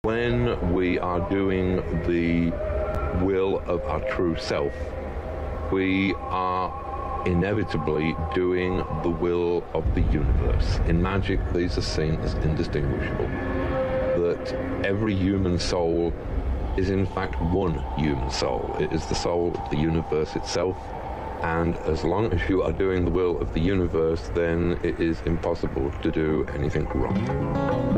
When we are doing the will of our true self, we are inevitably doing the will of the universe. In magic, these are seen as indistinguishable. That every human soul is in fact one human soul. It is the soul of the universe itself, and as long as you are doing the will of the universe, then it is impossible to do anything wrong.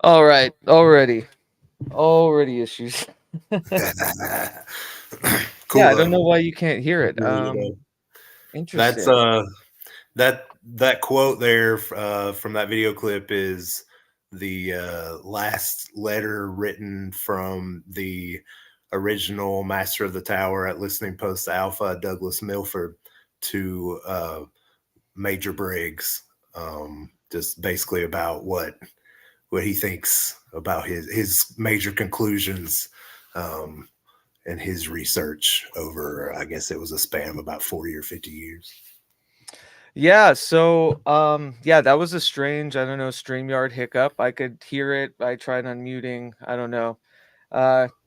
All right, already issues. Yeah, I Cool don't know though. why you can't hear it. That's Interesting. that quote there from that video clip is the last letter written from the original Master of the Tower at Listening Post Alpha, Douglas Milford, to Major Briggs. Just basically about what he thinks about his major conclusions um, and his research over, I guess it was a span of about 40 or 50 years. Yeah, so yeah, that was a strange, I don't know, StreamYard hiccup. I could hear it. I tried unmuting. I don't know.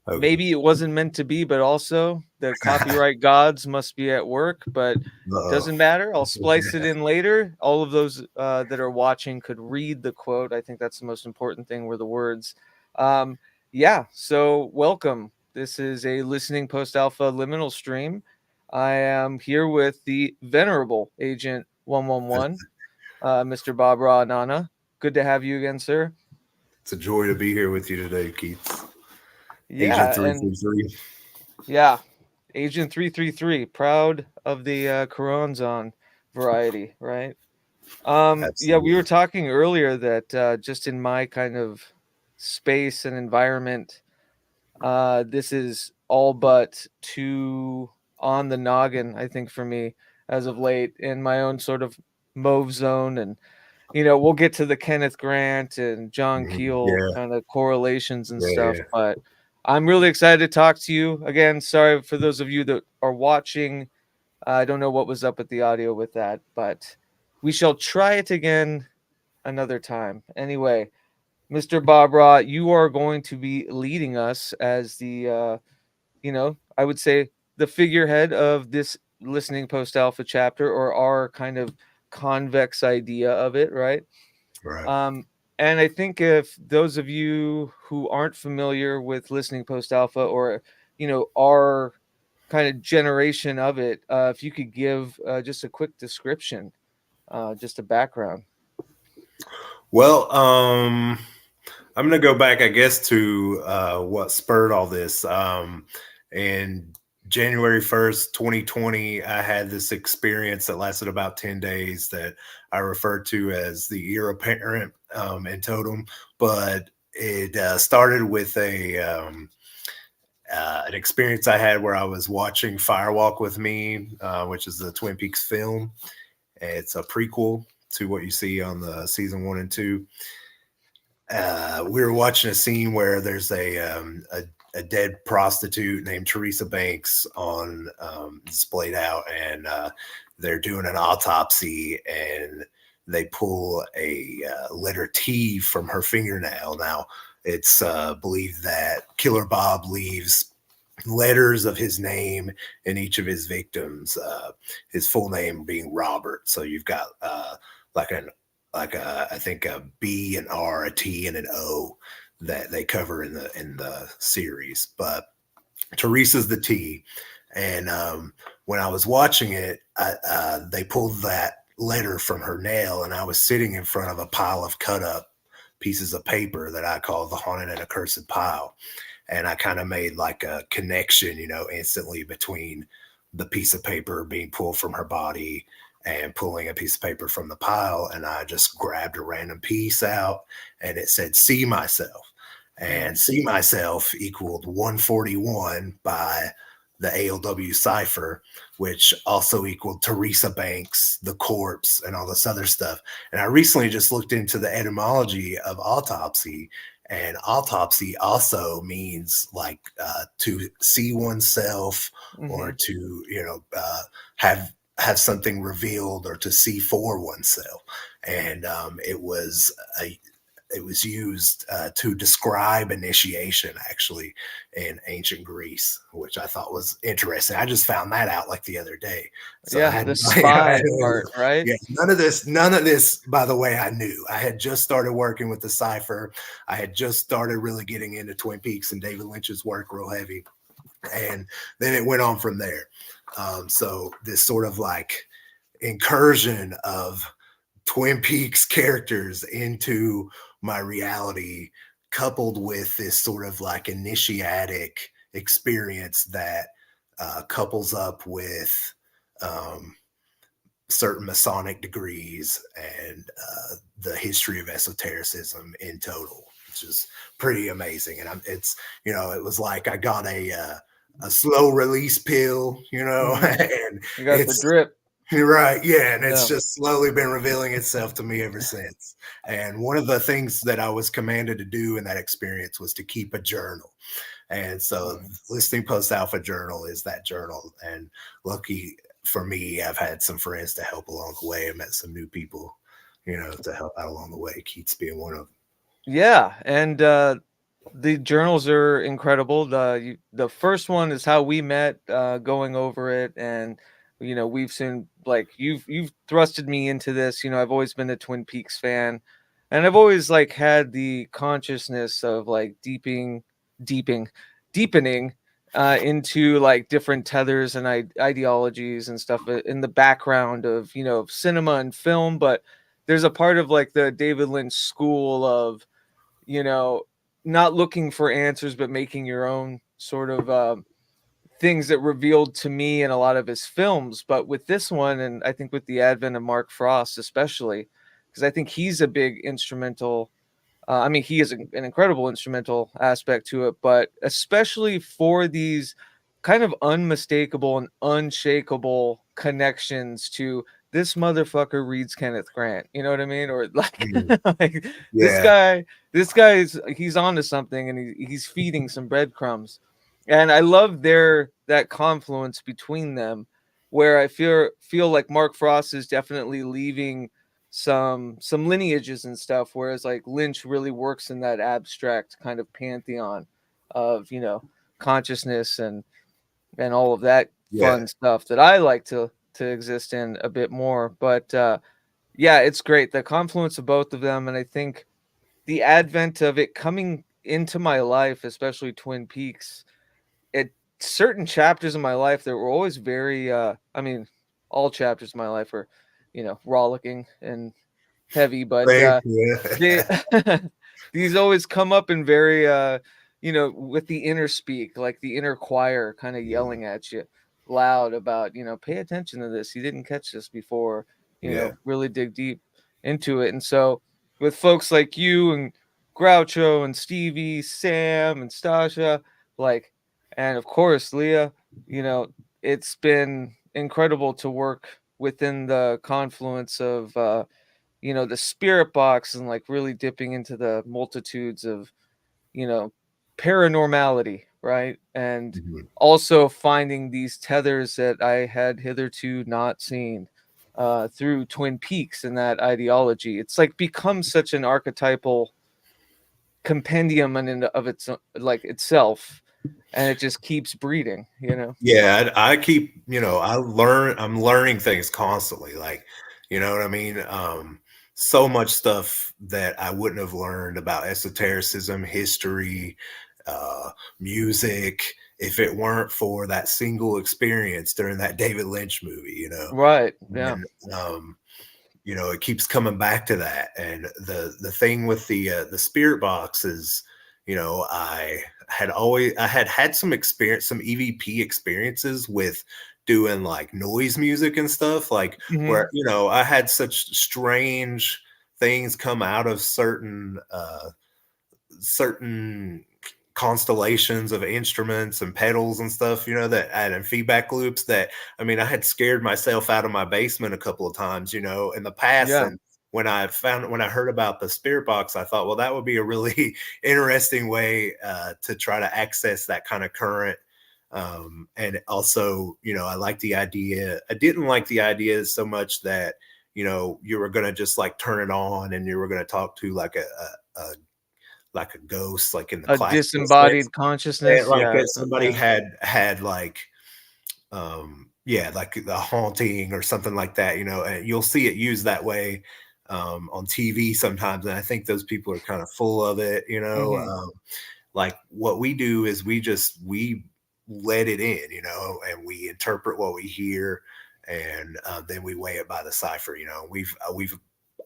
Okay. Maybe it wasn't meant to be, but also the copyright gods must be at work, but Uh-oh. doesn't matter. I'll splice it in later. All of those that are watching could read the quote. I think that's the most important thing were the words. Um, yeah, so welcome. This is a listening post alpha liminal stream. I am here with the venerable Agent 111, Mr. Bob Ra Nana. Good to have you again, sir. It's a joy to be here with you today, Keith. Agent Yeah, and 333. yeah, Agent 333, proud of the Coronzon variety, right? Yeah, we were Absolutely. talking earlier that just in my kind of space and environment, this is all but too on the noggin, I think, for me as of late in my own sort of mauve zone. And, we'll get to the Kenneth Grant and John Keel Yeah, kind of correlations and yeah, stuff, yeah. but I'm really excited to talk to you again. Sorry for those of you that are watching. I don't know what was up with the audio with that, but we shall try it again another time. Anyway, Mr. Barbara, you are going to be leading us as the, I would say the figurehead of this listening post alpha chapter, or our kind of convex idea of it, right? Right. Um, and I think if those of you who aren't familiar with listening post alpha, or our kind of generation of it, if you could give just a quick description, just a background. Well, I'm gonna go back, I guess, to what spurred all this. And January 1st, 2020, I had this experience that lasted about 10 days that I refer to as the ear apparent and totem. But it started with an experience I had where I was watching Firewalk with Me, which is the Twin Peaks film. It's a prequel to what you see on the season 1 and 2. We were watching a scene where there's a dead prostitute named Teresa Banks on displayed out, and they're doing an autopsy, and they pull a letter T from her fingernail. Now, it's believed that Killer Bob leaves letters of his name in each of his victims. His full name being Robert. So you've got like an like a I think a B, an R, a T, and an O that they cover in the series. But Teresa's the T, and when I was watching it, they pulled that letter from her nail, and I was sitting in front of a pile of cut up pieces of paper that I call the haunted and accursed pile, and I kind of made like a connection, instantly between the piece of paper being pulled from her body and pulling a piece of paper from the pile. And I just grabbed a random piece out, and it said, "See myself." Mm. And "see myself" equaled 141 by the ALW cipher, which also equaled Teresa Banks, the corpse, and all this other stuff. And I recently just looked into the etymology of autopsy, and autopsy also means like to see oneself, or Hmm. to have something revealed, or to see for oneself. And it was used to describe initiation, actually, in ancient Greece, which I thought was interesting. I just found that out like the other day, so I Yeah, had, the spy part, right? yeah, none of this, by the way, I knew. I had just started working with the cipher. I had just started really getting into Twin Peaks and David Lynch's work real heavy, and then it went on from there. So this sort of like incursion of Twin Peaks characters into my reality, coupled with this sort of like initiatic experience that couples up with certain Masonic degrees and the history of esotericism in total. It's just pretty amazing. And it's, you know, it was like I got a slow release pill, you know, and You got the drip. Right. Yeah. And it's just slowly been revealing itself to me ever since. And one of the things that I was commanded to do in that experience was to keep a journal. And so listening Post Alpha Journal is that journal. And lucky for me, I've had some friends to help along the way. I met some new people, you know, to help out along the way. Keats being one of them. Yeah. And the journals are incredible. The first one is how we met, going over it. And you know, we've seen, like, you've thrusted me into this. You know, I've always been a Twin Peaks fan, and I've always like had the consciousness of like deepening into like different tethers and ideologies and stuff in the background of, you know, cinema and film. But there's a part of like the David Lynch school of, you know, not looking for answers but making your own sort of things that revealed to me in a lot of his films. But with this one, and I think with the advent of Mark Frost especially, because I think he's a big instrumental, I mean, he is an incredible instrumental aspect to it, but especially for these kind of unmistakable and unshakable connections to this motherfucker reads Kenneth Grant, you know what I mean? Or like, like this guy's he's onto something, and he's feeding some breadcrumbs. And I love that confluence between them, where I feel like Mark Frost is definitely leaving some lineages and stuff, whereas like Lynch really works in that abstract kind of pantheon of, you know, consciousness and all of that fun stuff that I like to exist in a bit more. But yeah, it's great, the confluence of both of them. And I think the advent of it coming into my life, especially Twin Peaks, at certain chapters of my life that were always very I mean, all chapters of my life are, you know, rollicking and heavy, but they these always come up in very you know, with the inner speak, like the inner choir kind of yelling at you loud about, you know, pay attention to this, you didn't catch this before, you know, really dig deep into it. And so with folks like you and Groucho and Stevie, Sam and Stasha, like, and of course Leah, you know, it's been incredible to work within the confluence of you know, the spirit box, and like really dipping into the multitudes of, you know, paranormality, right? And also finding these tethers that I had hitherto not seen through Twin Peaks and that ideology. It's like become such an archetypal compendium and of its like itself, and it just keeps breeding, you know. I keep, you know, I'm learning things constantly, like, you know what I mean? So much stuff that I wouldn't have learned about esotericism, history, music, if it weren't for that single experience during that David Lynch movie, you know. Right. Yeah. And, you know, it keeps coming back to that. And the thing with the spirit box is, you know, I had some experience, some EVP experiences with doing like noise music and stuff, like where, you know, I had such strange things come out of certain constellations of instruments and pedals and stuff, you know, that added feedback loops that, I mean, I had scared myself out of my basement a couple of times, you know, in the past. And when I heard about the spirit box, I thought, well, that would be a really interesting way to try to access that kind of current. And also, you know, I like the idea. I didn't like the idea so much that, you know, you were going to just like turn it on and you were going to talk to like a ghost, like in the a disembodied consciousness, like that somebody had like like the haunting or something like that, you know. And you'll see it used that way on TV sometimes, and I think those people are kind of full of it, you know. Like what we do is we let it in, you know, and we interpret what we hear, and then we weigh it by the cipher, you know.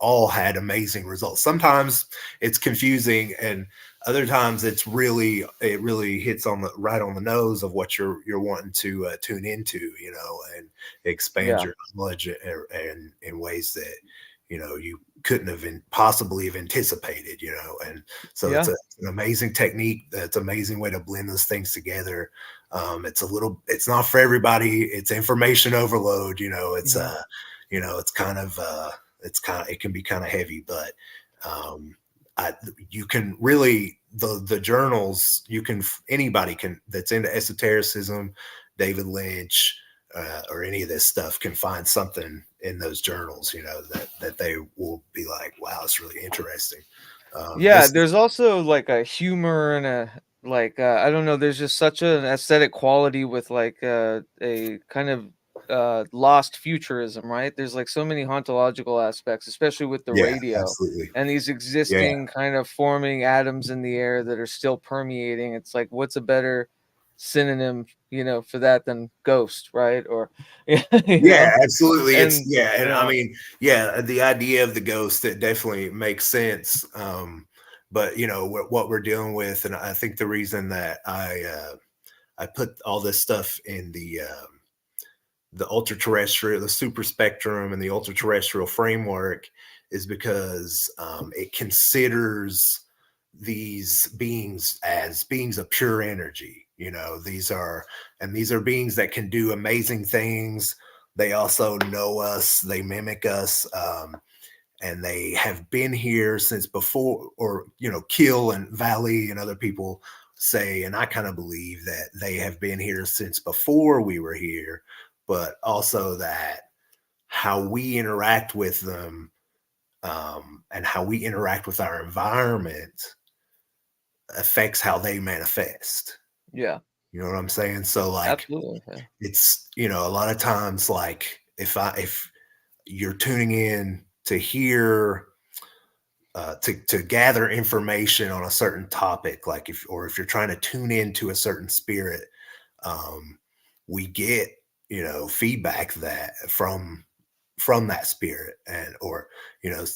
all had amazing results. Sometimes it's confusing, and other times it really hits on the right on the nose of what you're wanting to tune into, you know, and expand your knowledge and in ways that, you know, you couldn't have possibly have anticipated, you know. And so it's an amazing technique. It's an amazing way to blend those things together. It's not for everybody. It's information overload, you know. It's you know, it can be kind of heavy, but you can really, the journals, anybody can, that's into esotericism, David Lynch, or any of this stuff, can find something in those journals, you know, that they will be like, wow, it's really interesting. There's also like a humor and a like I don't know, there's just such an aesthetic quality with like a kind of lost futurism, right? There's like so many hauntological aspects, especially with the radio absolutely. and these existing kind of forming atoms in the air that are still permeating. It's like, what's a better synonym, you know, for that than ghost, right? Or absolutely. and, and I mean, the idea of the ghost, that definitely makes sense. But you know what we're dealing with, and I think the reason that I put all this stuff in the ultra-terrestrial, the super spectrum, and the ultra-terrestrial framework is because it considers these beings as beings of pure energy. You know, these are beings that can do amazing things. They also know us, they mimic us, and they have been here since before, or, you know, KEEL and Valley and other people say, and I kind of believe that they have been here since before we were here, but also that how we interact with them, and how we interact with our environment affects how they manifest. yeah, You know what I'm saying? So like, absolutely. it's, you know, a lot of times, like if you're tuning in to hear, to gather information on a certain topic, like if you're trying to tune into a certain spirit, we get, you know, feedback that from that spirit, and or, you know,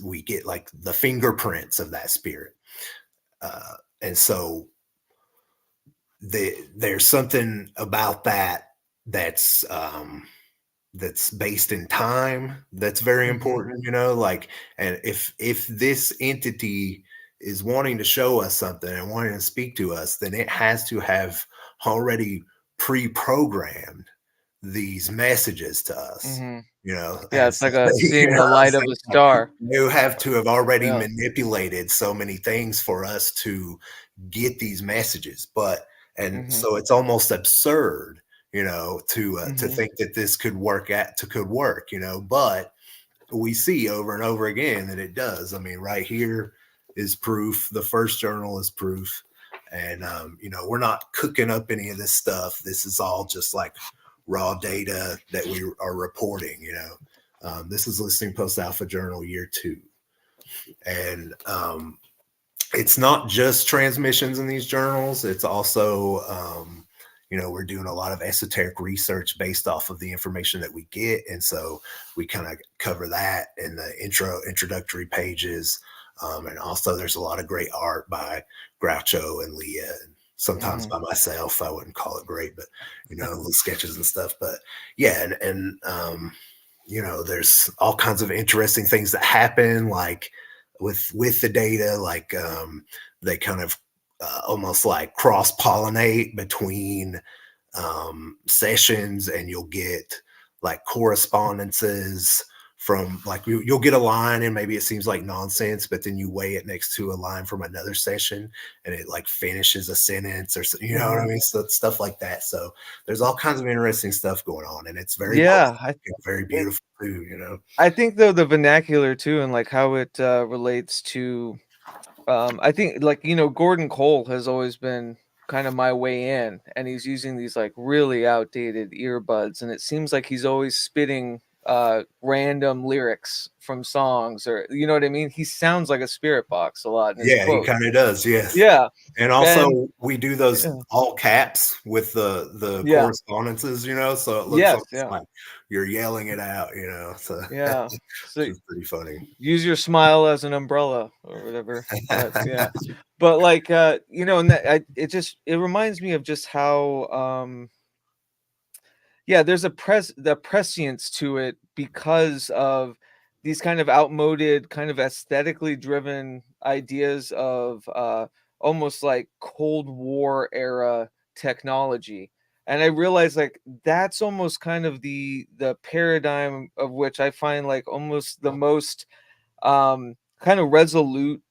we get like the fingerprints of that spirit, and so there's something about that that's based in time that's very important, you know, like, and if this entity is wanting to show us something and wanting to speak to us, then it has to have already pre-programmed these messages to us, you know. It's like a You seeing know the what I'm light of saying? a star. You have to have already manipulated so many things for us to get these messages, and so it's almost absurd, you know, to think that this could work, you know, but we see over and over again that it does. I mean, right here is proof. The first journal is proof. And you know, we're not cooking up any of this stuff. This is all just like raw data that we are reporting, you know. This is Listening Post Alpha Journal Year 2. And it's not just transmissions in these journals. It's also, you know, we're doing a lot of esoteric research based off of the information that we get. And so we kind of cover that in the introductory pages. And also there's a lot of great art by Groucho and Leah, and sometimes by myself. I wouldn't call it great, but, you know, little sketches and stuff. But yeah, and you know, there's all kinds of interesting things that happen, like with the data, like they kind of almost like cross-pollinate between sessions, and you'll get like correspondences from, like, you'll get a line and maybe it seems like nonsense, but then you weigh it next to a line from another session and it like finishes a sentence, or, you know what I mean? So stuff like that. So there's all kinds of interesting stuff going on, and it's very very beautiful too, you know. I think though the vernacular too, and like how it relates to, I think, like, you know, Gordon Cole has always been kind of my way in, and he's using these like really outdated earbuds, and it seems like he's always spitting random lyrics from songs, or you know what I mean. He sounds like a spirit box a lot in his Yeah, he quotes. kind of does. Yes. Yeah, And also, and we do those yeah, all caps with the yeah, correspondences, so it looks yes, almost yeah, like you're yelling it out, so yeah. So which is pretty funny. use your smile as an umbrella or whatever. But yeah, but like and it reminds me of just how yeah, there's the prescience to it because of these kind of outmoded, kind of aesthetically driven ideas of almost like Cold War era technology. And I realize like that's almost kind of the paradigm of which I find like almost the most kind of resolute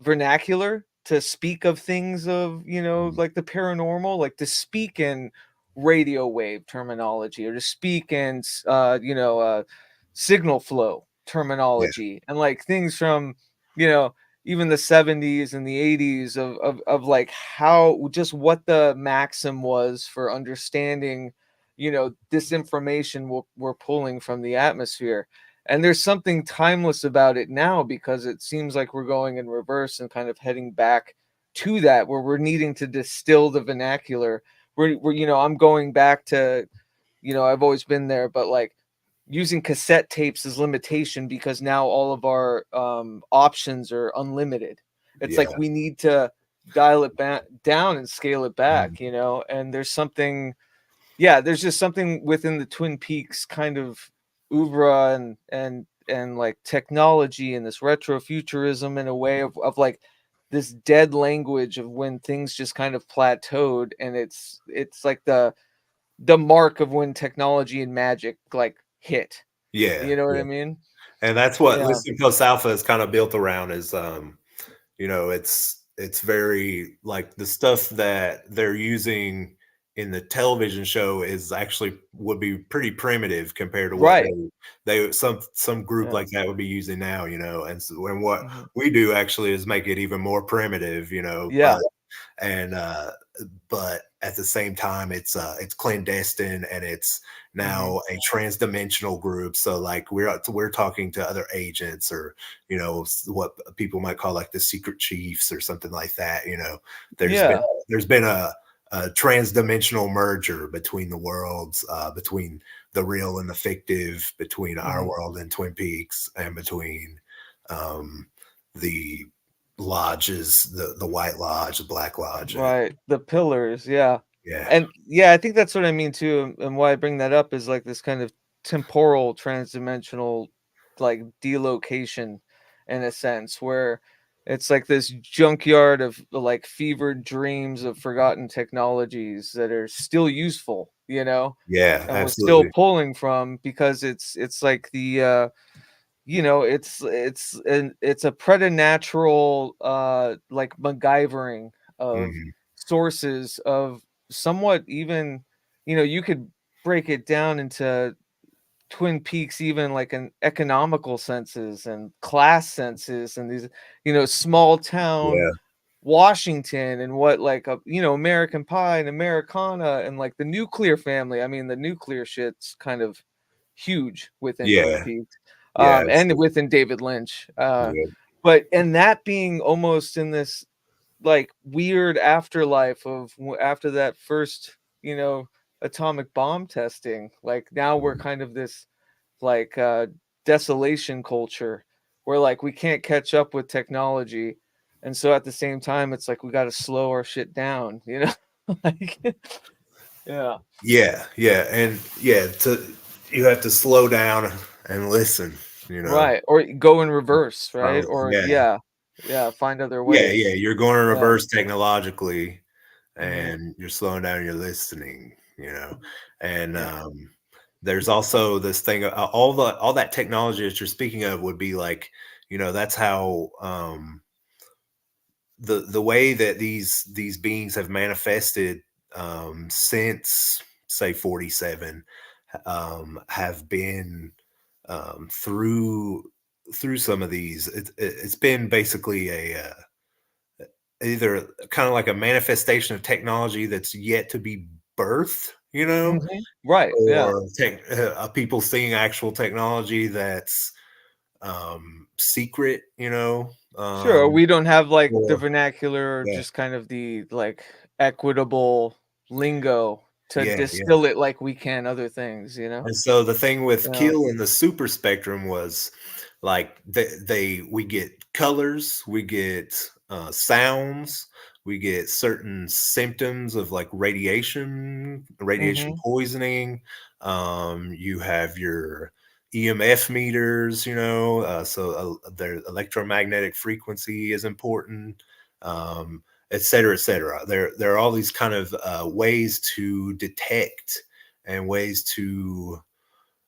vernacular to speak of things of, Mhm. like the paranormal, like to speak in radio wave terminology, or to speak in signal flow Yeah, terminology, and like things from, you know even the 70s and the 80s of like how, just what the maxim was for understanding, this information we're pulling from the atmosphere. And there's something timeless about it now, because it seems like we're going in reverse and kind of heading back to that, where we're needing to distill the vernacular. I'm going back to, I've always been there, but like using cassette tapes is limitation, because now all of our options are unlimited. It's yeah. like we need to dial it back down and scale it Mhm. back, and there's something, yeah, there's just something within the Twin Peaks kind of oeuvre, and like technology and this retrofuturism, in a way of like this dead language of when things just kind of plateaued, and it's like the mark of when technology and magic like hit. Yeah, You know what yeah. I mean? And that's what Yeah. Listening Post Alpha is kind of built around is it's very like the stuff that they're using in the television show is actually would be pretty primitive compared to what Right. they some group Yeah. like that would be using now, and what Mhm. we do actually is make it even more primitive, Yeah. and but at the same time it's clandestine and it's Mhm. now a transdimensional group, so like we're talking to other agents or what people might call like the secret chiefs or something like that. there's been Yeah. there's been a transdimensional merger between the worlds, between the real and the fictive, between our Mhm. world and Twin Peaks, and between um the lodges, the White Lodge, the Black Lodge, and Right, the pillars, yeah. yeah, And yeah, I think that's what I mean too, and why I bring that up is like this kind of temporal transdimensional like delocation, in a sense, where it's like this junkyard of like fevered dreams of forgotten technologies that are still useful, yeah, and we're still absolutely. pulling from, because it's like the it's a preternatural like MacGyvering of Mhm. sources of somewhat, even, you could break it down into Twin Peaks, even like an economical senses and class senses, and these, small town Yeah, Washington, and what like a, American Pie and Americana, and like the nuclear family. I mean, the nuclear shit's kind of huge within Twin yeah, Peaks, yeah, and absolutely. within David Lynch. Yeah, But and that being almost in this like weird afterlife of after that first, atomic bomb testing. Like now we're mhm. kind of this like desolation culture, where like we can't catch up with technology, and so at the same time it's like we got to slow our shit down, like yeah, Yeah, yeah, and yeah, you have to slow down and listen, you know. right, or go in reverse, right, or Yeah, yeah, yeah, find other yeah, ways. yeah. You're going in Yeah. reverse technologically, Hmm. and you're slowing down. You're listening, and Yeah. there's also this thing. All that technology that you're speaking of would be like, that's how the way that these beings have manifested since say 47 have been through some of these. It's been basically either kind of like a manifestation of technology that's yet to be birthed, you know, Right. Yeah. or people seeing actual technology that's secret, you know. Sure. We don't have like the Or vernacular, or yeah, just kind of the like equitable lingo to yeah, yeah. distill it like we can other things, you know? And so the thing with Yeah. KEEL and the super spectrum was like we get colors, we get sounds, we get certain symptoms of like radiation Hmm. poisoning. You have your EMF meters, you know, so their electromagnetic frequency is important, et cetera, et cetera. There are all these kind of ways to detect and ways to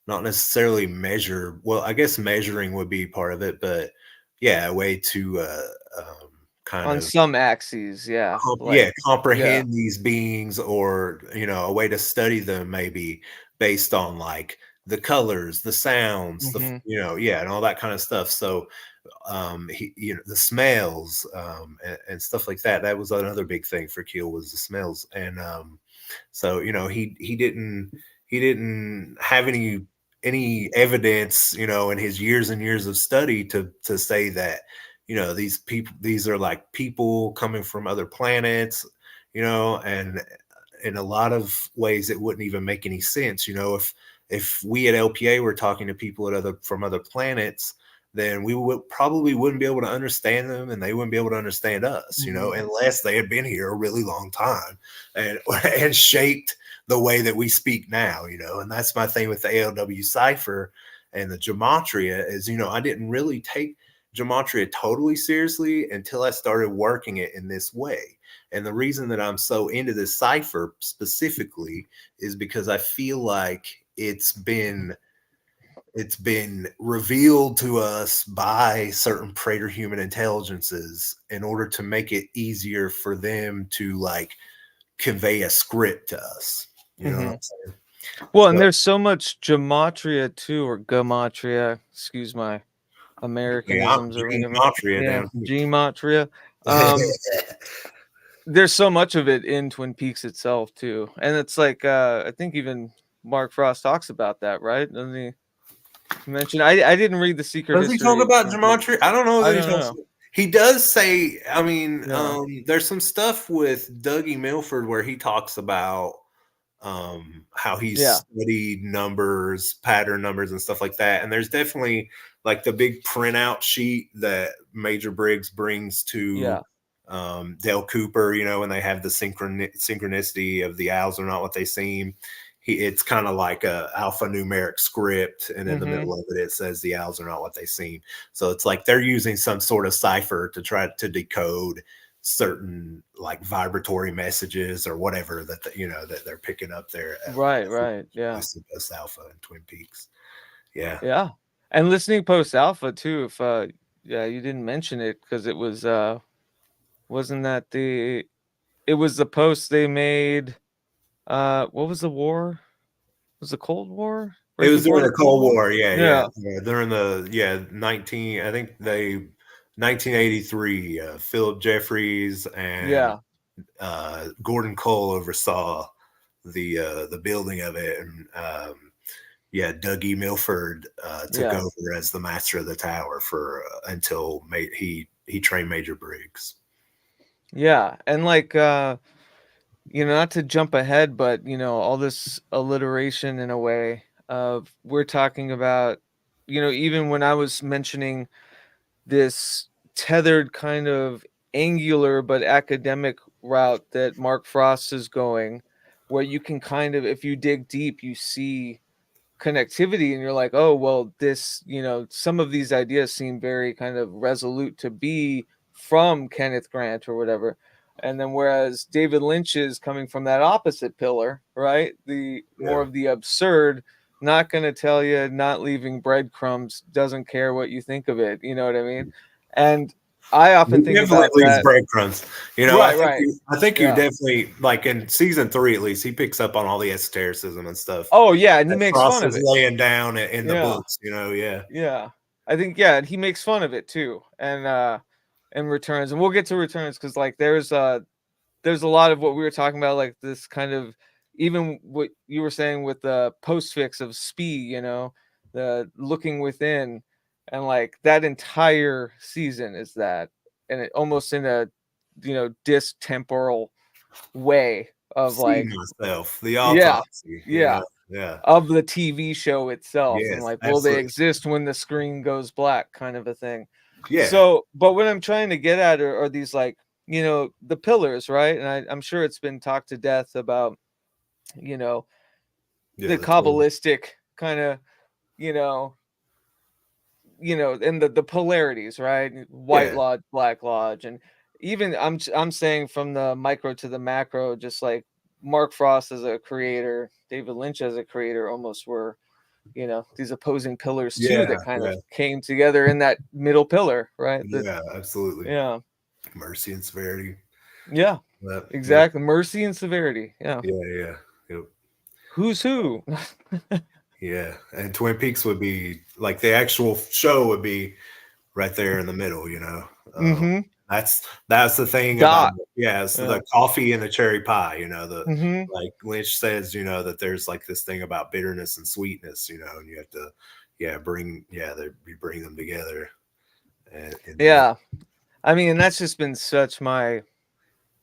not necessarily measure. Well, I guess measuring would be part of it, but yeah, a way to kind On of some axes, yeah. Like, yeah, yeah. comprehend these beings, or you know, a way to study them maybe based on like the colors, the sounds, Hmm. you know, yeah, and all that kind of stuff. So you know, the smells, and stuff like that. That was another big thing for Keel, was the smells. And so you know, he didn't have any evidence, you know, in his years and years of study to say that, you know, these are like people coming from other planets, you know. And in a lot of ways it wouldn't even make any sense, you know, if we at LPA were talking to people from other planets, then we would probably wouldn't be able to understand them, and they wouldn't be able to understand us, you know, Hmm. unless they had been here a really long time and and shaped the way that we speak now, you know. And that's my thing with the ALW cipher and the gematria is, you know, I didn't really take gematria totally seriously until I started working it in this way. And the reason that I'm so into this cipher specifically is because I feel like it's been revealed to us by certain praetor human intelligences in order to make it easier for them to like convey a script to us. You know what Hmm. I'm saying? Well, and So there's so much gematria too, or gematria, excuse my yeah, I'm Americanisms or Gene whatever. Matria Yeah, down gematria. here. There's so much of it in Twin Peaks itself too. And it's like I think even Mark Frost talks about that, right? Doesn't he mention I didn't read The Secret Does he talk History of about Twin Peaks. gematria? I don't know I that he don't talks. know. He does say. I mean, Yeah. there's some stuff with Dougie Milford where he talks about how he's Yeah. studied numbers, pattern numbers, and stuff like that. And there's definitely like the big printout sheet that Major Briggs brings to Yeah. Dale Cooper, you know, when they have the synchronicity of the owls are not what they seem. It's kind of like a alphanumeric script, and in the Mhm. middle of it, it says the owls are not what they seem. So it's like they're using some sort of cipher to try to decode certain like vibratory messages or whatever that you know that they're picking up there at Right, right. Yeah. Lucid Alpha and Twin Peaks. Yeah, Yeah. And listening post alpha too, if yeah, you didn't mention it because it was wasn't that it was the post they made what was the war? Was the Cold War? it Right was before during the the Cold Cold War? War. Yeah, Yeah. during the 19. I think they 1983. Philip Jeffries and Yeah. Gordon Cole oversaw the building of it, and yeah, Dougie Milford took Yeah. over as the master of the tower for until he trained Major Briggs. Yeah. And like not to jump ahead, but all this alliteration in a way of we're talking about, even when I was mentioning this tethered kind of angular but academic route that Mark Frost is going, where you can kind of, if you dig deep, you see connectivity and you're like, oh, well, this, some of these ideas seem very kind of resolute to be from Kenneth Grant or whatever. And then whereas David Lynch is coming from that opposite pillar, right? The more Yeah. of the absurd, not going to tell you, not leaving breadcrumbs, doesn't care what you think of it. You know what I mean? And I He often think definitely about leaves that. breadcrumbs. You know, Right, right. I think you Yeah. definitely like in season 3 at least he picks up on all the esotericism and stuff Oh, yeah. And he that makes Frost fun of is it. laying down in the Yeah. books. You know, yeah, Yeah. I think, yeah, and he makes fun of it too. And Returns. And we'll get to Returns because like there's a lot of what we were talking about, like this kind of even what you were saying with the postfix of Spee, you know, the looking within, and like that entire season is that, and it almost in a, you know, distemporal way of See like, myself, the yeah, autopsy, you yeah, know? Yeah. of the TV show itself, and Yes, like, will they absolutely. exist when the screen goes black, kind of a thing. Yeah. So, but what I'm trying to get at are these, like, you know, the pillars, right? And I'm sure it's been talked to death about, you know, Yeah, the the twin. Kabbalistic kind of, you know, and the polarities, right? White Yeah. Lodge, Black Lodge, and even I'm saying from the micro to the macro, just like Mark Frost as a creator, David Lynch as a creator, almost were, you know, these opposing pillars too Yeah, that kind of yeah. came together in that middle pillar, right? Yeah, absolutely. Yeah, Mercy and severity. yeah, Yeah. exactly. Mercy and severity. Yeah, Yeah, yeah. Yep. who's who? Yeah. And Twin Peaks would be like the actual show would be right there in the middle, you know. Mm-hmm. That's the thing about Dot. yeah, it's Yeah. the coffee and the cherry pie, you know, the Mm-hmm. like Lynch says, you know, that there's like this thing about bitterness and sweetness, you know, and you have to you bring them together in the middle. Yeah. I mean, and that's just been such my.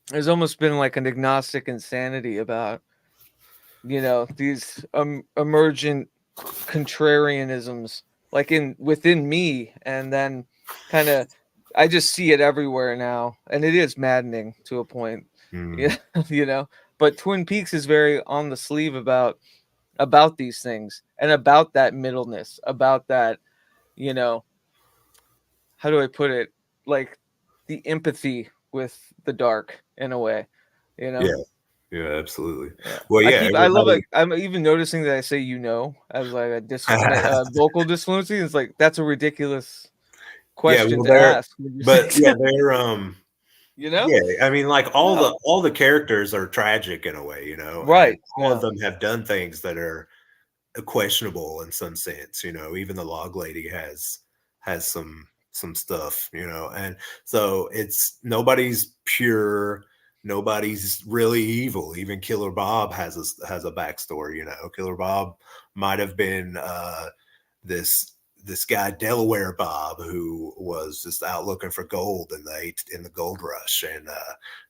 There's almost been like an agnostic insanity about, you know, these emergent contrarianisms, like in within me, and then kind of I just see it everywhere now, and it is maddening to a point. Mm, Yeah, you know. But Twin Peaks is very on the sleeve about these things, and about that middleness, about that, you know, how do I put it, like the empathy with the dark in a way, you know. yeah, yeah, absolutely. Yeah. Well, yeah, I love, everybody like, I'm even noticing that I say, you know, as like a vocal disfluency. It's like, that's a ridiculous yeah, question well to they're ask. When you're but yeah, 6. they're You know? yeah, I mean, like Yeah. all the characters are tragic in a way, you know, and Right. all of Yeah. them have done things that are questionable in some sense, you know. Even the log lady has some stuff, you know, and so it's nobody's pure, nobody's really evil. Even Killer Bob has a backstory, you know. Killer Bob might have been this this guy Delaware Bob who was just out looking for gold in the gold rush and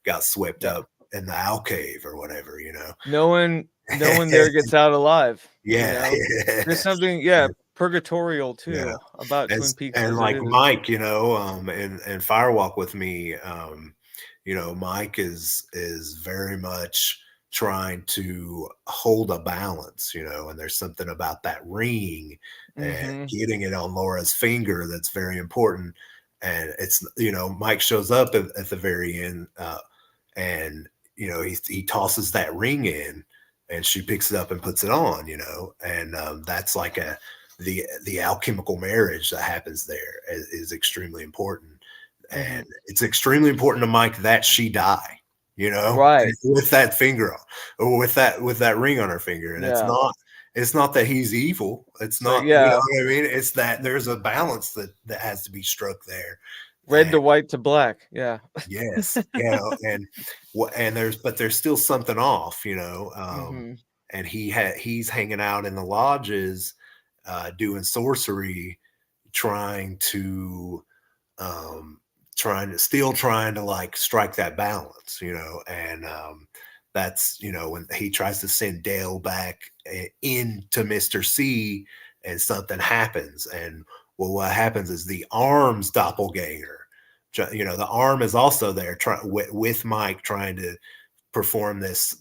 got swept Yeah. up in the owl cave or whatever, you know. No one there gets out alive, you Yeah, know? There's yeah, something, yeah, purgatorial yeah. too about Twin Peaks And as it like is. Mike, you know, and Firewalk with me, you know, Mike is very much trying to hold a balance, you know, and there's something about that ring and Mm-hmm. getting it on Laura's finger that's very important. And it's, you know, Mike shows up at the very end, and you know he tosses that ring in, and she picks it up and puts it on, you know, and that's like the alchemical marriage that happens there is extremely important, Mm-hmm. and it's extremely important to Mike that she die, you know, Right. with that finger on, or with that ring on her finger, and Yeah. it's not that he's evil, it's So not, you know yeah, what I mean, it's that there's a balance that has to be struck there. red to white to black. Yeah. Yes, you know, and there's still something off, you know. Mm-hmm. And he's hanging out in the lodges, doing sorcery, trying to trying to like strike that balance, you know. And that's, you know, when he tries to send Dale back into Mr. C, and something happens, and well, what happens is the arms doppelganger, you know, the arm is also there with Mike trying to perform this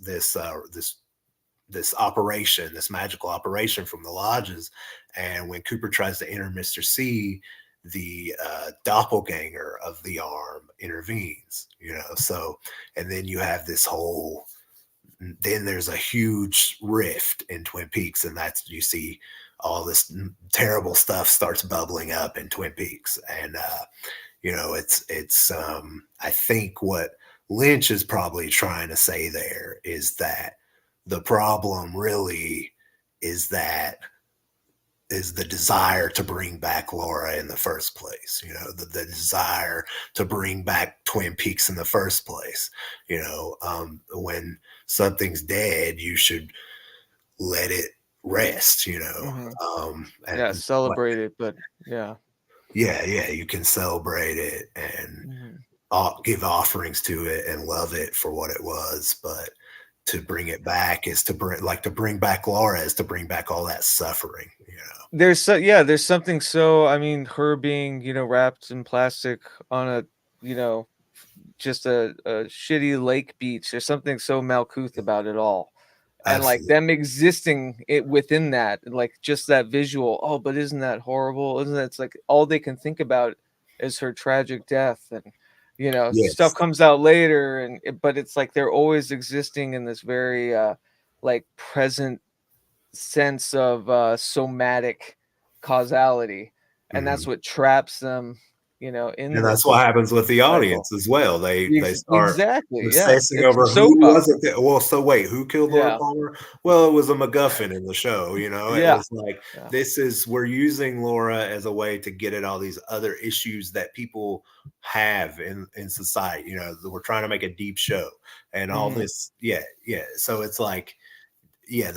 operation, this magical operation from the lodges. And when Cooper tries to enter Mr. C, the doppelganger of the arm intervenes, you know. So, and then you have this whole, then there's a huge rift in Twin Peaks, and that's, you see all this terrible stuff starts bubbling up in Twin Peaks. And you know, it's I think what Lynch is probably trying to say there is that the problem really is that the desire to bring back Laura in the first place. You know, the desire to bring back Twin Peaks in the first place. You know, when something's dead, you should let it rest. You know, Yeah, celebrate it, but yeah, you can celebrate it and give offerings to it and love it for what it was, but to bring it back is to bring back Laura is to bring back all that suffering, you know. There's something so, I mean, her being, you know, wrapped in plastic on a, you know, just a shitty lake beach. There's something so Malkuth about it all. And like Absolutely. them existing it within that, like just that visual. Oh, but isn't that horrible? Isn't that, it's like all they can think about is her tragic death, and you know, stuff Yes. comes out later, and but it's like they're always existing in this very like present sense of somatic causality, and that's Mhm. what traps them, you know, in And that's this what happens with the cycle. audience as well. They start Exactly, yeah, obsessing it's a over soap who was opera. it that, well, so wait, who killed Laura Yeah, Palmer? Well, it was a MacGuffin in the show, you know. It yeah, was like, yeah. we're using Laura as a way to get at all these other issues that people have in society. You know, we're trying to make a deep show and all Mhm. this. Yeah, yeah. So it's like, yeah,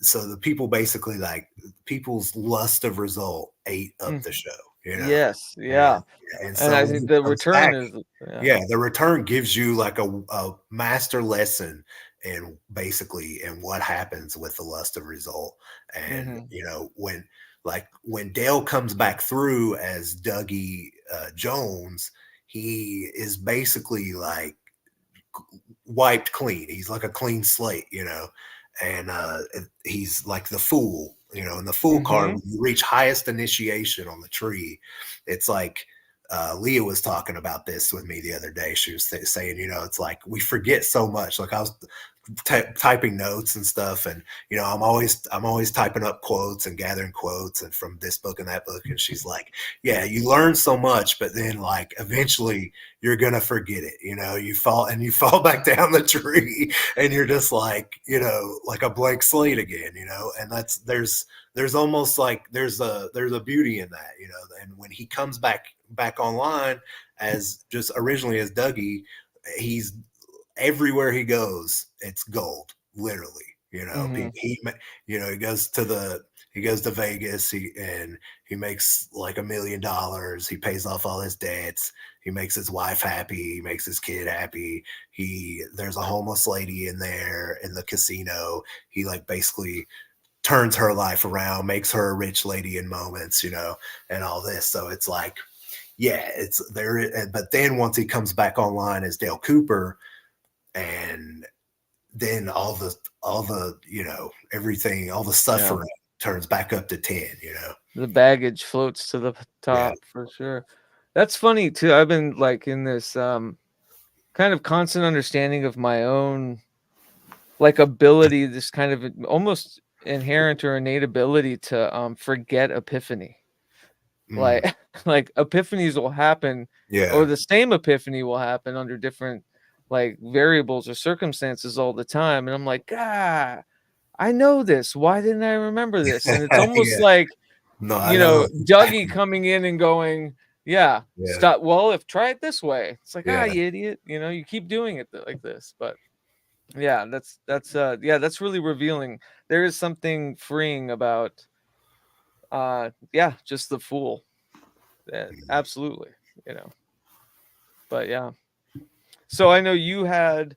so the people basically, like, people's lust of result ate up the Mhm. show, you know. Yes, yeah. And And so I when think he the comes return back, is yeah. yeah, the return gives you like a master lesson in basically in what happens with the lust of result. And Mhm. you know, when Dale comes back through as Dougie Jones, he is basically like wiped clean. He's like a clean slate, you know, and he's like the fool, you know. In the fool card, Mhm. when you reach highest initiation on the tree, it's like Leah was talking about this with me the other day. She was saying, you know, it's like we forget so much. Like I was typing notes and stuff, and you know, I'm always typing up quotes and gathering quotes and from this book and that book. And she's like, yeah, you learn so much, but then like eventually you're gonna forget it. You know, you fall back down the tree, and you're just like, you know, like a blank slate again. You know, and there's almost like there's a beauty in that. You know, and when he comes back online as just originally as Dougie, he's everywhere he goes, it's gold, literally. You know, Mhm. you know, he goes to Vegas, and he makes like $1 million. He pays off all his debts. He makes his wife happy. He makes his kid happy. There's a homeless lady in there in the casino. He like basically turns her life around, makes her a rich lady in moments, you know, and all this. So it's like, yeah, it's there. But then once he comes back online as Dale Cooper, and then all the you know, everything, all the Yeah. suffering turns back up to 10, you know. The baggage floats to the Yeah. top for sure. That's funny too. I've been like in this kind of constant understanding of my own like ability, this kind of almost inherent or innate ability to forget epiphany. Mm, Like like epiphanies will happen, or yeah. the same epiphany will happen under different like variables or circumstances all the time, and I'm like, ah, I know this. Why didn't I remember this? And it's almost Yeah. like, No, I you know know, Dougie exactly. coming in and going, yeah, Yeah. stop. Well, if try it this way, it's like, ah, Yeah. you idiot. You know, you keep doing it like this. But yeah, that's really revealing. There is something freeing about yeah, just the fool. Yeah, absolutely. You know, but yeah. So I know you had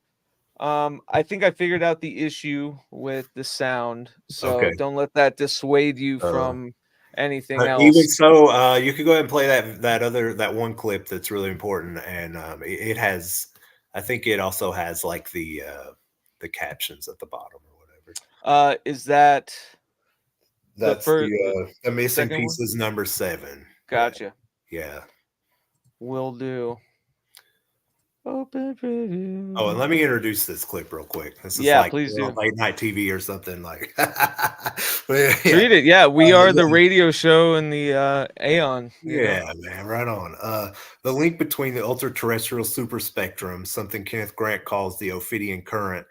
I think I figured out the issue with the sound. So Okay. don't let that dissuade you Uh, from anything Even else. so, you could go ahead and play that one clip that's really important, and it has. I think it also has like the captions at the bottom or whatever. Is that the That's first, the the missing second one? pieces number 7. Yeah, Gotcha. yeah. Will do. Open Oh, and preview. let me introduce this clip real quick. This is Yeah, like please you're on do. late night TV or something like. But yeah, Treat it. Yeah, we are the yeah. radio show in the Aeon, you know. Yeah, man, right on. The link between the ultra-terrestrial super spectrum, something Kenneth Grant calls the Ophidian current,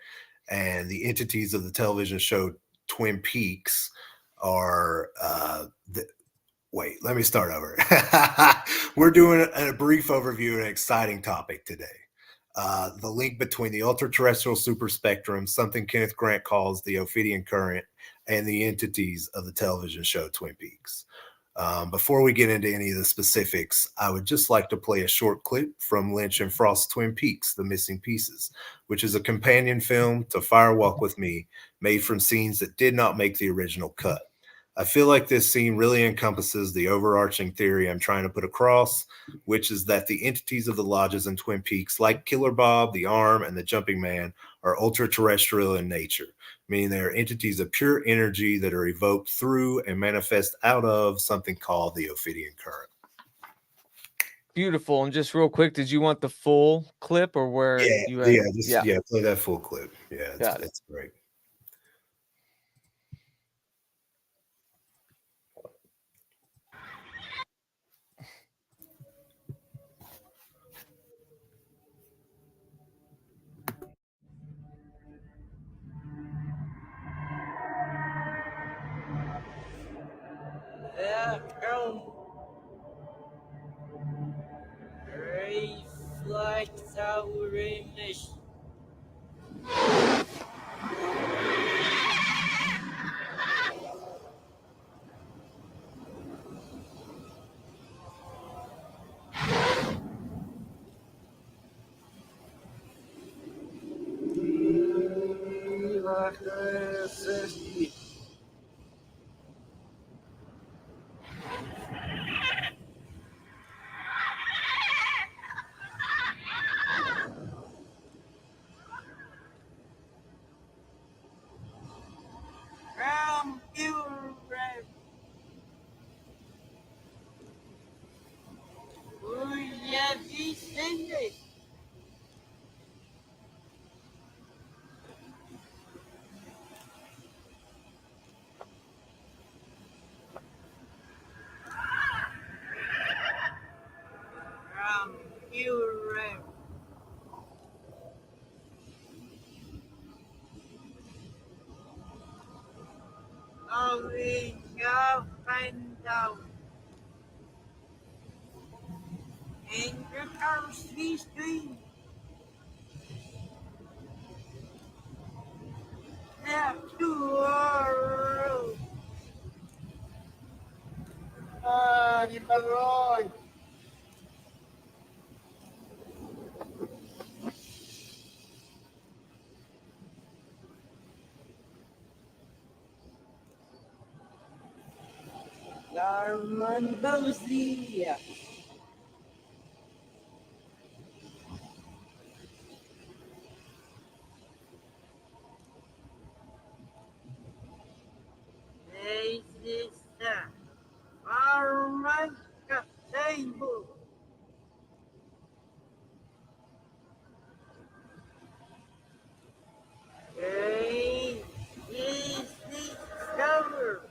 and the entities of the television show Twin Peaks are wait, let me start over. We're doing a brief overview of an exciting topic today. The link between the ultra-terrestrial superspectrum, something Kenneth Grant calls the Ophidian current, and the entities of the television show Twin Peaks. Before we get into any of the specifics, I would just like to play a short clip from Lynch and Frost's Twin Peaks, The Missing Pieces, which is a companion film to Fire Walk with Me, made from scenes that did not make the original cut. I feel like this scene really encompasses the overarching theory I'm trying to put across, which is that the entities of the lodges in Twin Peaks, like Killer Bob, the Arm, and the Jumping Man, are ultra-terrestrial in nature, meaning they are entities of pure energy that are evoked through and manifest out of something called the Ophidian current. Beautiful. And just real quick, did you want the full clip or where you had? Yeah, play that full clip. Yeah, it's great. Reflects our image. From Europe, we have descended. From Europe, we go find out. In the coast stream, have to world. Di Baroy. Darman Bozia. This is the Farman table. Hey, is this cover?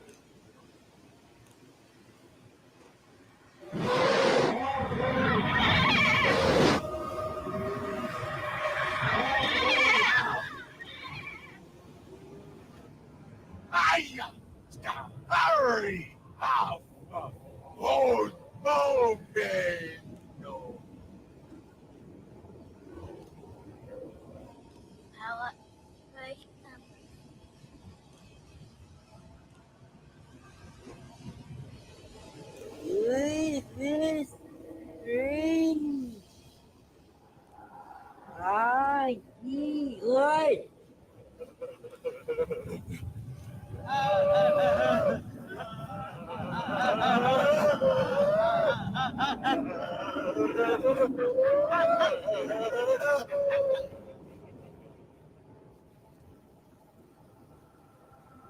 Hurry! How? Hold moving! No. This is strange. I see light.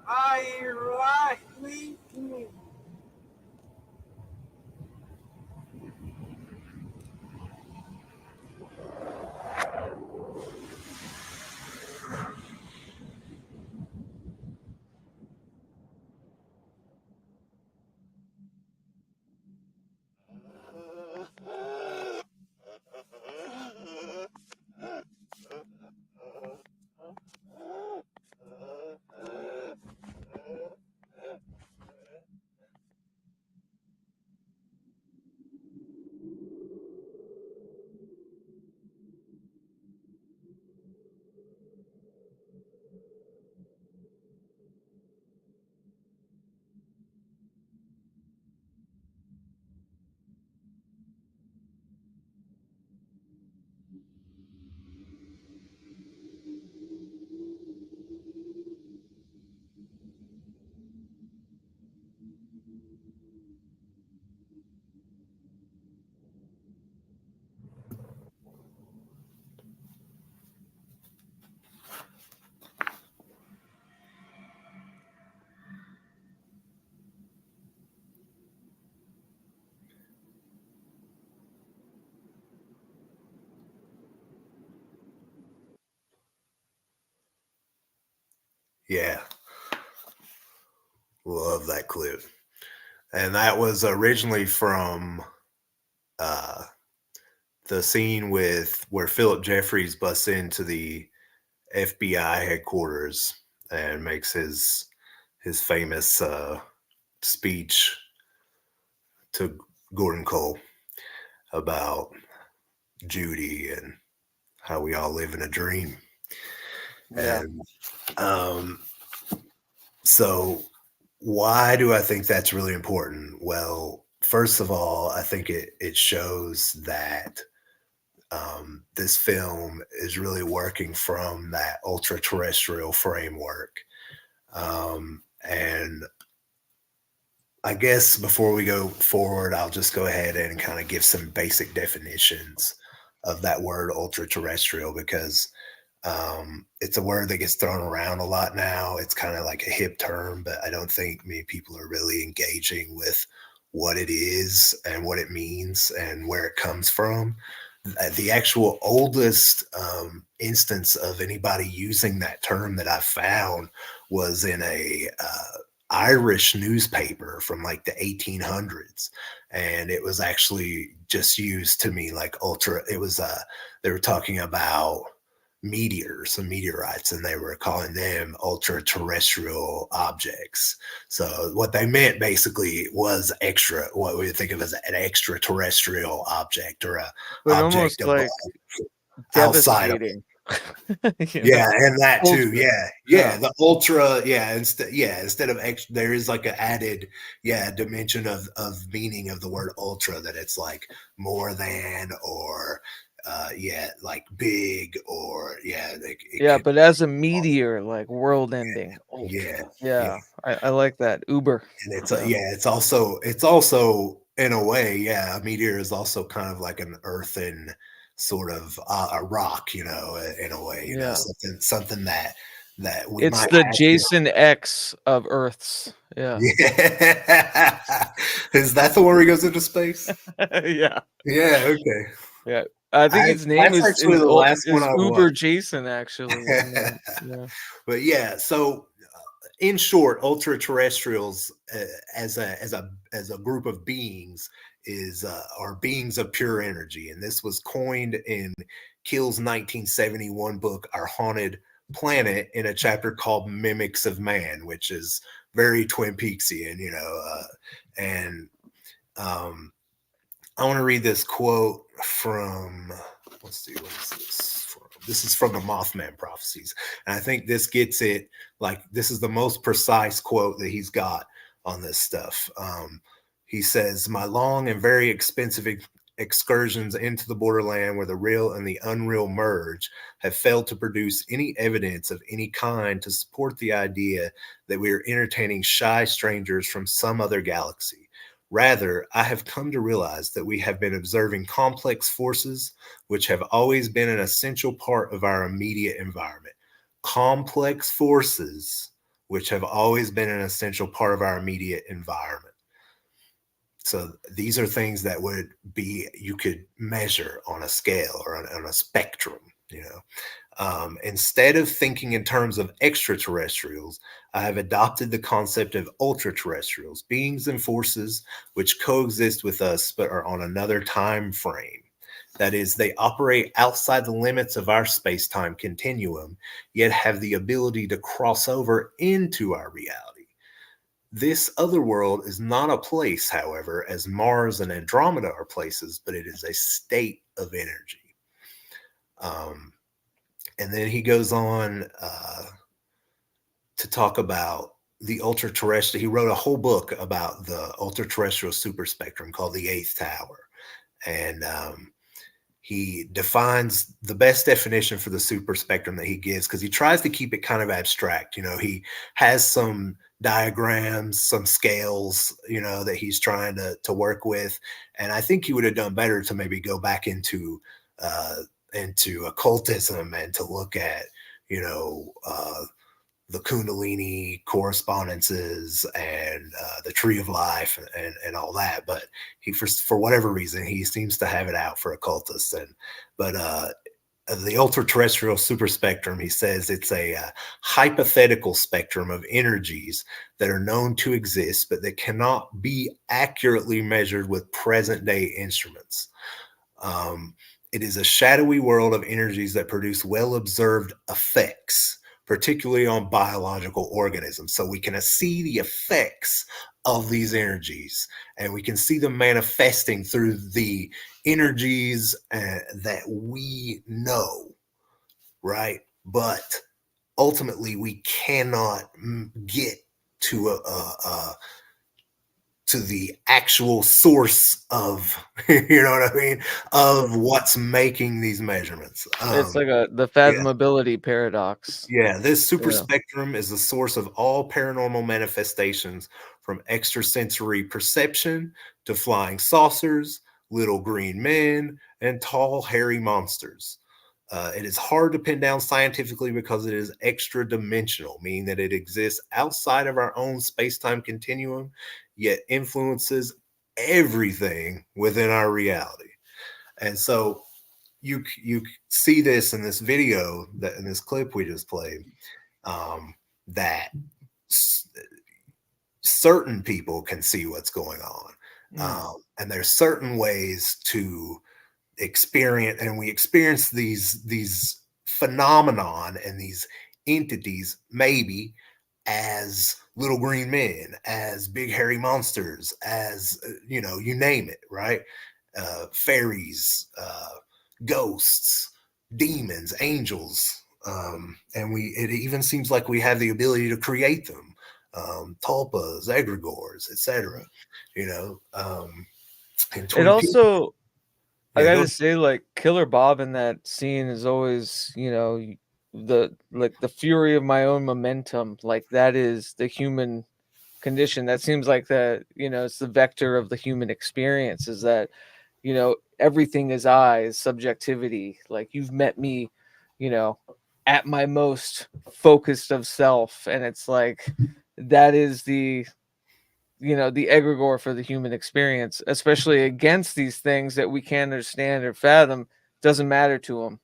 I rush with you. Yeah. Love that clip. And that was originally from the scene with where Philip Jeffries busts into the FBI headquarters and makes his famous speech to Gordon Cole about Judy and how we all live in a dream. Yeah. And so why do I think that's really important? Well, first of all, I think it shows that this film is really working from that ultra-terrestrial framework. And I guess before we go forward, I'll just go ahead and kind of give some basic definitions of that word ultra-terrestrial, because it's a word that gets thrown around a lot now. It's kind of like a hip term, but I don't think many people are really engaging with what it is and what it means and where it comes from. The actual oldest instance of anybody using that term that I found was in a Irish newspaper from like the 1800s, and it was actually just used to mean like ultra. It was they were talking about meteors and meteorites, and they were calling them ultra terrestrial objects. So what they meant basically was what we would think of as an extraterrestrial object, or a But object almost of like outside of devastating. yeah, and that too. Ultra. Yeah, the ultra. Instead of extra, there is like an added dimension of meaning of the word ultra, that it's like more than, or like big, or like Yeah, but as a meteor, like world ending. yeah, Ultra. Yeah. I like that. Uber. and it's Yeah. it's also in a way, a meteor is also kind of like an earthen sort of a rock, in a way, Yeah. something that we It's might the have Jason X of Earths. Yeah. Yeah. Is that the one where he goes into space? Yeah. Yeah, okay. Yeah. I think his name That's actually the last one I Uber watched. Jason, actually. Yeah. But yeah, so in short, ultra terrestrials as a group of beings are beings of pure energy, and this was coined in KEEL's 1971 book, Our Haunted Planet, in a chapter called Mimics of Man, which is very Twin Peaksian, and I want to read this quote from, let's see, what is this from? This is from the Mothman Prophecies. And I think this gets it, like, this is the most precise quote that he's got on this stuff. He says, "My long and very expensive excursions into the borderland where the real and the unreal merge have failed to produce any evidence of any kind to support the idea that we are entertaining shy strangers from some other galaxy. Rather, I have come to realize that we have been observing complex forces which have always been an essential part of our immediate environment. Complex forces which have always been an essential part of our immediate environment." So these are things that you could measure on a scale or on a spectrum, Instead of thinking in terms of extraterrestrials, I have adopted the concept of ultra-terrestrials, beings and forces which coexist with us but are on another time frame. That is, they operate outside the limits of our space-time continuum, yet have the ability to cross over into our reality. This other world is not a place, however, as Mars and Andromeda are places, but it is a state of energy. And then he goes on to talk about the ultra-terrestrial. He wrote a whole book about the ultra-terrestrial superspectrum called The Eighth Tower. And he defines the best definition for the superspectrum that he gives, because he tries to keep it kind of abstract. He has some diagrams, some scales, that he's trying to work with. And I think he would have done better to maybe go back into occultism and to look at, the Kundalini correspondences and the Tree of Life and all that. But he, for whatever reason, he seems to have it out for occultists. But the ultra-terrestrial superspectrum, he says it's a hypothetical spectrum of energies that are known to exist, but that cannot be accurately measured with present-day instruments. It is a shadowy world of energies that produce well-observed effects, particularly on biological organisms. So we can see the effects of these energies, and we can see them manifesting through the energies that we know, right? But ultimately, we cannot get to to the actual source of, you know what I mean, of what's making these measurements. It's like the fathomability paradox. Yeah, this super spectrum is the source of all paranormal manifestations, from extrasensory perception to flying saucers, little green men, and tall, hairy monsters. It is hard to pin down scientifically because it is extra dimensional, meaning that it exists outside of our own space-time continuum, yet influences everything within our reality. And so you see this in this video, that in this clip we just played, that certain people can see what's going on, and there's certain ways to experience, and we experience these phenomenon and these entities maybe as little green men, as big hairy monsters, as you know, you name it, right? Fairies, ghosts, demons, angels, and it even seems like we have the ability to create them, tulpas, egregores, etc. You know, It also, I Yeah, gotta say, like Killer Bob in that scene is always, you know, the fury of my own momentum. Like that is the human condition. That seems like it's the vector of the human experience, is that, everything is I, is subjectivity. Like you've met me, at my most focused of self. And it's like, that is the egregore for the human experience, especially against these things that we can't understand or fathom. Doesn't matter to them.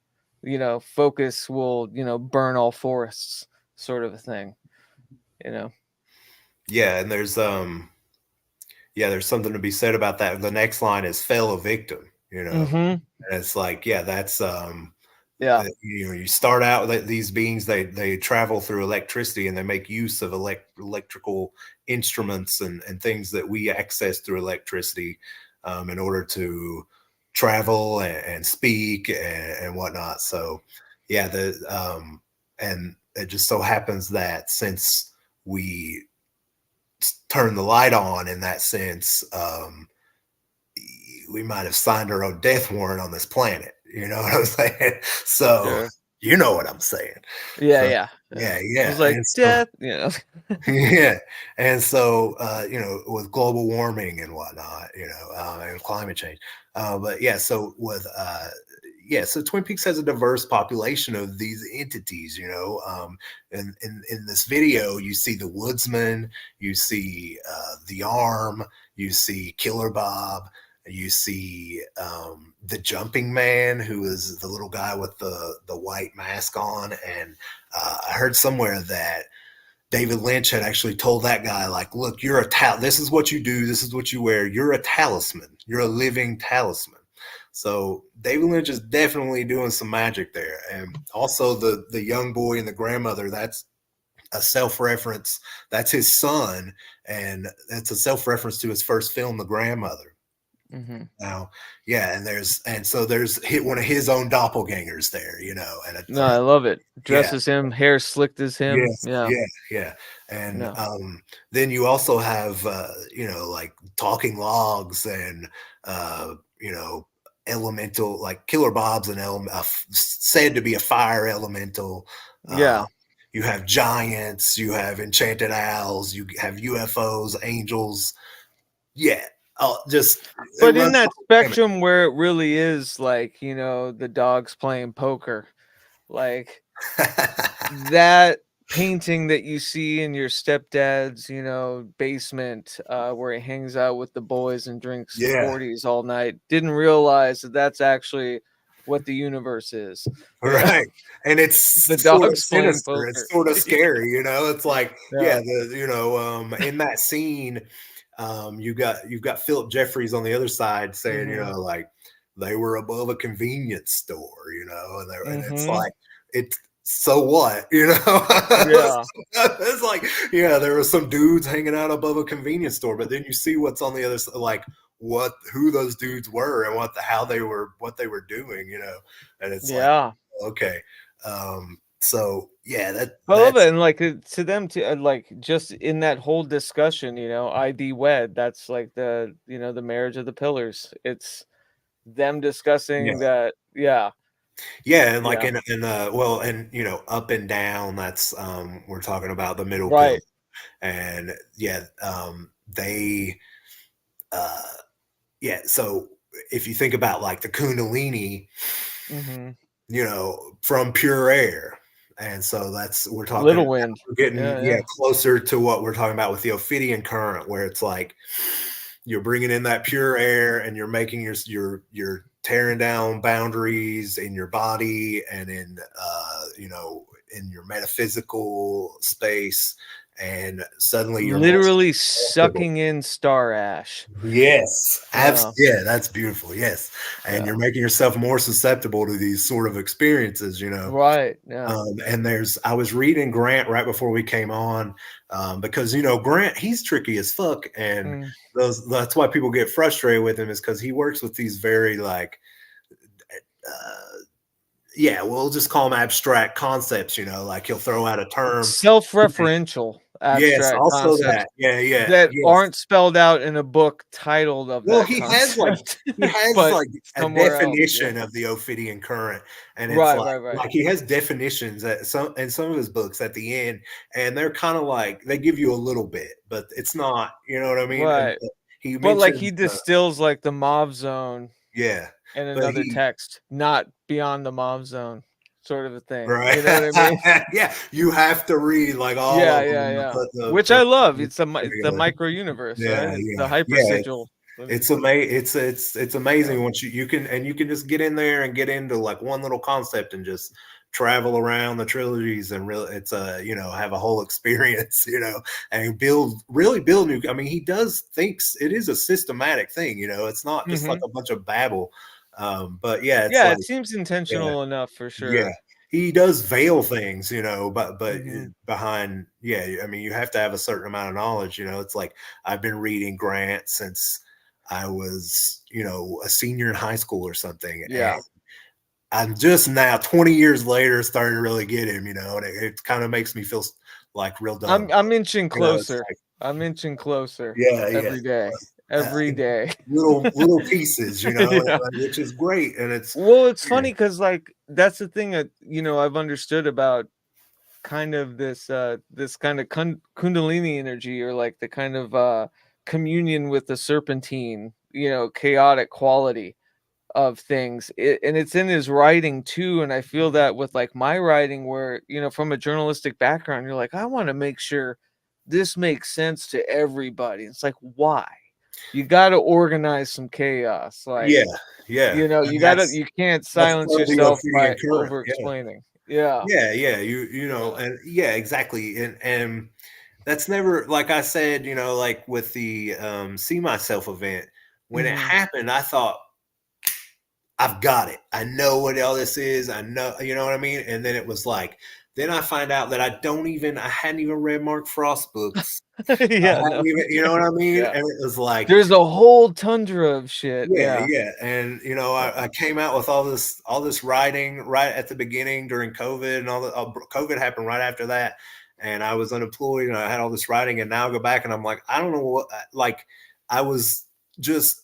Focus will, burn all forests, sort of a thing, Yeah, and there's something to be said about that. The next line is "fell a victim," and it's like, yeah, that's you start out with these beings, they travel through electricity, and they make use of electrical instruments and things that we access through electricity, in order to travel and speak and whatnot. So yeah, and it just so happens that since we turn the light on, in that sense, we might have signed our own death warrant on this planet. You know what I'm saying? So Sure. you know what I'm saying. Yeah. It was like death, yeah. And so, with global warming and whatnot, and climate change. But yeah, so so Twin Peaks has a diverse population of these entities, and in this video, you see the woodsman, you see the arm, you see Killer Bob, you see the jumping man, who is the little guy with the white mask on. And I heard somewhere that David Lynch had actually told that guy, like, look, you're this is what you do, this is what you wear, you're a talisman, you're a living talisman. So David Lynch is definitely doing some magic there. And also the young boy and the grandmother, that's a self-reference, that's his son, and that's a self-reference to his first film, The Grandmother. Now, yeah, and so there's one of his own doppelgangers there, and No, I love it. Dressed as him, hair slicked as him. Yes, yeah. And then you also have like talking logs and elemental, like Killer Bob's an said to be a fire elemental. You have giants, you have enchanted owls, you have UFOs, angels. Yeah. But in that spectrum where it really is like, the dogs playing poker, like that painting that you see in your stepdad's, basement, where he hangs out with the boys and drinks 40s all night, didn't realize that that's actually what the universe is. Right. And it's The sort of dog's playing sinister. It's poker. sort of scary, you know. It's like, Yeah. in that scene, you've got Philip Jeffries on the other side saying, you Mhm. know, like they were above a convenience store, you know, and it's Mhm. like it's so what, you know? Yeah. It's like, yeah, there were some dudes hanging out above a convenience store, but then you see what's on the other side, like who those dudes were and what they were doing, you know. And it's like, Yeah. okay. So yeah, I love it. that's And like to them too, like just in that whole discussion, you know, ID wed, that's like the, you know, the marriage of the pillars. It's them discussing yeah. that. Yeah. Yeah, and like Yeah. well, and you know, up and down, that's we're talking about the middle pillar. Right. And yeah, they yeah, so if you think about like the Kundalini, Mhm. you know, from pure air. And so we're talking, Little wind. we're getting, Yeah, yeah, yeah. closer to what we're talking about with the Ophidian current, where it's like you're bringing in that pure air and you're making you're tearing down boundaries in your body and in, you know, in your metaphysical space. And suddenly you're more Literally susceptible. sucking in star ash. Yes, Yeah. yeah, that's beautiful. Yes, and Yeah. you're making yourself more susceptible to these sort of experiences, you know. Right. Yeah. And I was reading Grant right before we came on, because you know Grant, he's tricky as fuck, and Mm. that's why people get frustrated with him, is because he works with these very like, yeah, we'll just call them abstract concepts, you know, like he'll throw out a term. Self-referential Yes, abstract also concepts that, yeah, that yes. aren't spelled out in a book titled of Well, that concept, he has but like a somewhere else. Yeah. definition of the Ophidian current, and it's Right. Right. Right. like he has definitions at some of his books at the end, and they're kind of like they give you a little bit, but it's not, you know what I mean? And Right. he But like he mentions, distills like the Mauve zone yeah, in but another text, not beyond the Mauve zone, sort of a thing. right, You know what I mean? yeah, you have to read like all Yeah, of yeah, them to yeah. put Which to I love. put It's the together. micro universe, right? Yeah, It's the yeah. hypersigil. It's amazing. It's Yeah. amazing once you can just get in there and get into like one little concept and just travel around the trilogies and really it's you know, have a whole experience, you know, and really build new. I mean, he thinks it is a systematic thing, you know. It's not just like Mhm. a bunch of babble. But yeah, it's Yeah, like, it seems yeah, intentional enough for yeah. sure. He does veil things, you know, but Mhm. behind, yeah, I mean, you have to have a certain amount of knowledge, you know. It's like I've been reading Grant since I was, you know, a senior in high school or something, and Yeah. I'm just now 20 years later starting to really get him, you know, and it kind of makes me feel like real dumb. I'm inching You know, it's closer. like, I'm inching closer yeah, every day. uh, Every day. little pieces, you know, Yeah. which is great, and it's Well, it's yeah, funny because like that's the thing that you know I've understood about kind of this kind of kundalini energy or like the kind of communion with the serpentine, you know, chaotic quality of things. And it's in his writing too, and I feel that with like my writing where, you know, from a journalistic background, you're like, I want to make sure this makes sense to everybody. It's like, why? You got to organize some chaos. Like, yeah, yeah, you know, and you can't that's silence part of the yourself Ophidian by current, over yeah. explaining. Yeah. Yeah, you know, Yeah. and yeah, exactly. And that's never, like I said, you know, like with the See Myself event, when it Hmm. happened, I thought, I've got it. I know what all this is. I know, you know what I mean? And then it was like, then I find out that I hadn't even read Mark Frost books. I Yeah, no. hadn't even, you know what I mean? Yeah. And it was like, There's a whole tundra of shit. yeah, Yeah. yeah. And you know, I came out with all this writing right at the beginning during COVID, and COVID happened right after that. And I was unemployed and I had all this writing, and now I go back and I'm like, I don't know what, like I was just,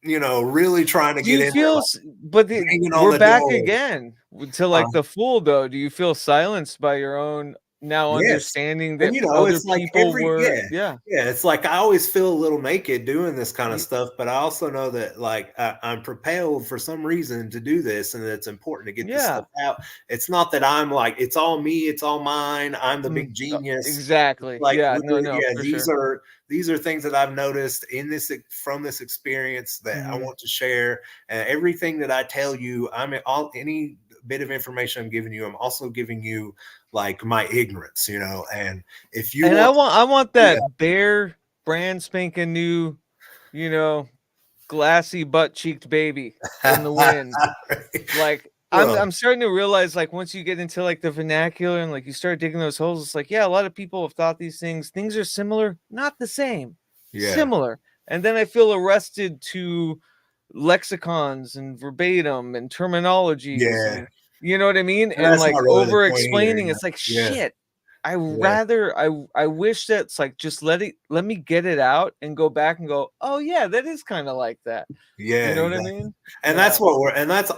you know, really trying to Do get you in there, feel like banging on we're the back door. again to like the fool though. Do you feel silenced by your own now Yes. understanding that And, you know, other it's like people were, yeah, it's like I always feel a little naked doing this kind of y- stuff, but I also know that like I'm propelled for some reason to do this, and it's important to get this yeah, stuff out. It's not that I'm like, it's all me, it's all mine, I'm the big genius. exactly. Like, Yeah, no, yeah, for these sure. are things that I've noticed in this from this experience that I Mhm. want to share. And everything that I tell you, any bit of information I'm giving you, I'm also giving you like my ignorance, you know. And if you And want, I want yeah, that bare brand spanking new, you know, glassy butt cheeked baby in the wind. Like well, I'm starting to realize, like, once you get into like the vernacular and like you start digging those holes, it's like, yeah, a lot of people have thought these things are similar, not the same, yeah, similar. And then I feel arrested to lexicons and verbatim and terminologies, yeah, and you know what I mean? and And that's like not really the over point either. explaining, it's like Yeah, shit. I yeah, rather I wish that it's like just let me get it out and go back and go, oh yeah, that is kind of like that. You yeah, know what I exactly. mean? And Yeah. that's what we're, and that's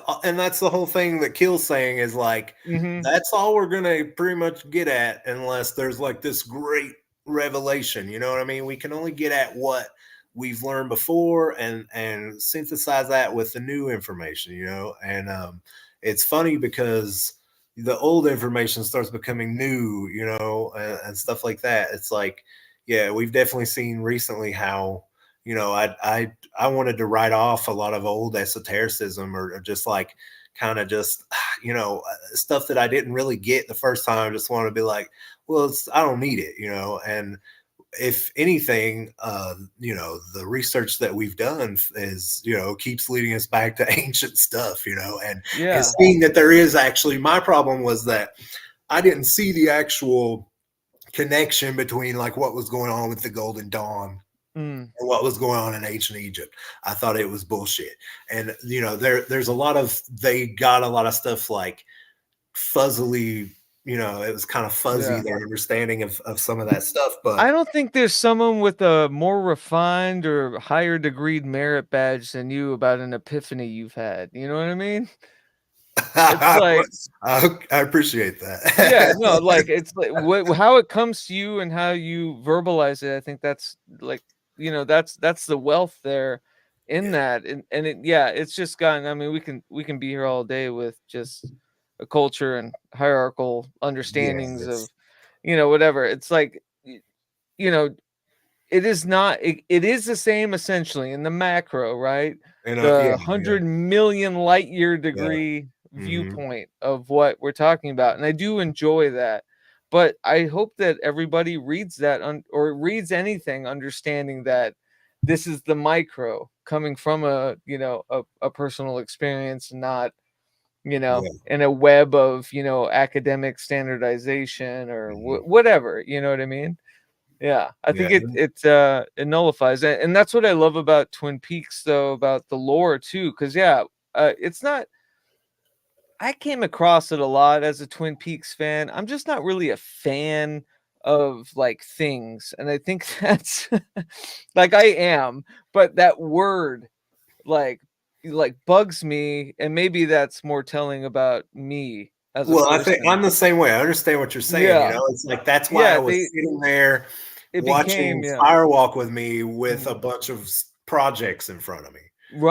the whole thing that Keel's saying is like, Hmm. that's all we're gonna pretty much get at unless there's like this great revelation. You know what I mean? We can only get at what we've learned before and synthesize that with the new information. You know, and it's funny because the old information starts becoming new. You know, and stuff like that. It's like, yeah, we've definitely seen recently how, you know, I wanted to write off a lot of old esotericism, or just like kind of just, you know, stuff that I didn't really get the first time. I just want to be like, well, I don't need it, you know. And if anything, you know, the research that we've done is, you know, keeps leading us back to ancient stuff, you know, and Yeah. seeing that there is actually, my problem was that I didn't see the actual connection between like what was going on with the Golden Dawn Mm. and what was going on in ancient Egypt. I thought it was bullshit. And you know, there's a lot of, they got a lot of stuff like fuzzily, you know, it was kind of fuzzy, Yeah. their understanding of some of that stuff. But I don't think there's someone with a more refined or higher degreed merit badge than you about an epiphany you've had. You know what I mean? It's like, I appreciate yeah, that. no, like it's like how it comes to you and how you verbalize it. I think that's like, you know, that's the wealth there in Yeah, that. And it, yeah, it's just gotten, I mean, we can be here all day with just a culture and hierarchical yeah, understandings of, it's, you know, whatever. It's like, you know, it is not, it is the same essentially in the macro, right? you know, The yeah, yeah, 100 million light year yeah. degree Hmm. viewpoint of what we're talking about. And I do enjoy that. But I hope that everybody reads that or reads anything understanding that this is the micro coming from a, you know, a personal experience, not, you know, Yeah, in a web of, you know, academic standardization or hmm, whatever, you know what I mean? Yeah, I yeah, think it nullifies it, and that's what I love about Twin Peaks, though, about the lore too. Because yeah, it's not. I came across it a lot as a Twin Peaks fan. I'm just not really a fan of like things, and I think that's like I am, but that word like bugs me, and maybe that's more telling about me as a well, I think person. I'm the same way. I understand what you're saying. You Yeah, know, it's like that's why I yeah, was sitting there it became watching yeah, Firewalk with me with a mhm, bunch of projects in front of me.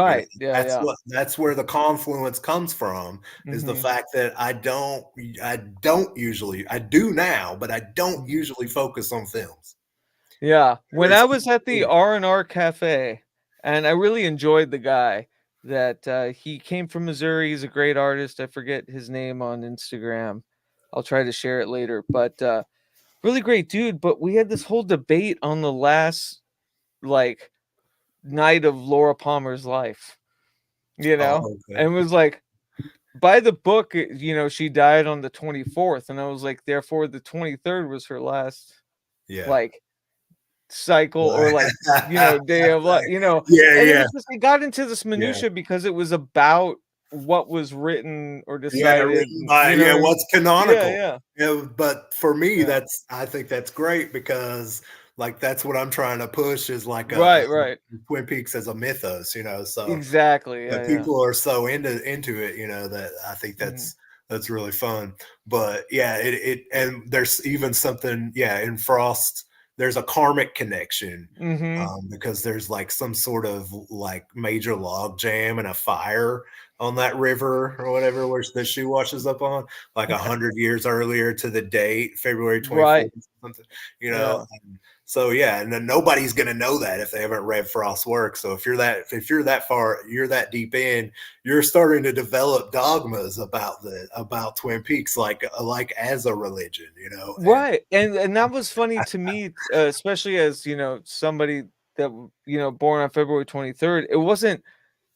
You know, right, yeah, yeah. that's where the confluence comes from, is the Mhm. fact that I don't usually, I do now, but I don't Mhm. usually focus on films. Yeah, when It's I was at the R&R Cafe, and I really enjoyed the guy that, he came from Missouri, he's a great artist, I forget his name on Instagram. I'll try to share it later, but, really great dude, but we had this whole debate on the last, like, night of Laura Palmer's life, you know? Oh, okay. And it was like, by the book, you know, she died on the 24th, and I was like, therefore, the 23rd was her last, Yeah. like, cycle or like, you know, day of you know, Yeah, and it yeah, was just, it got into this yeah. minutia because it was about what was written or Yeah, decided, written by, you know yeah, what I mean? what's Yeah, canonical. yeah, Yeah, but for me, yeah. I think that's great because like that's what I'm trying to push is like Right, right. Twin Peaks as a mythos, you know. So Exactly. but Yeah, yeah. people are so into it, you know, that I think Mhm. that's That's really fun. But yeah, and there's even something, in Frost, there's a karmic connection, because there's like some sort of like major log jam and a fire on that river or whatever, where that she washes up on, like 100 years earlier to the date, February 24th, Right. something, and so and then nobody's gonna know that if they haven't read Frost's work. So if you're that far, you're that deep in, you're starting to develop dogmas about Twin Peaks, like as a religion, Right. And that was funny to me, especially as, somebody that, born on February 23rd. It wasn't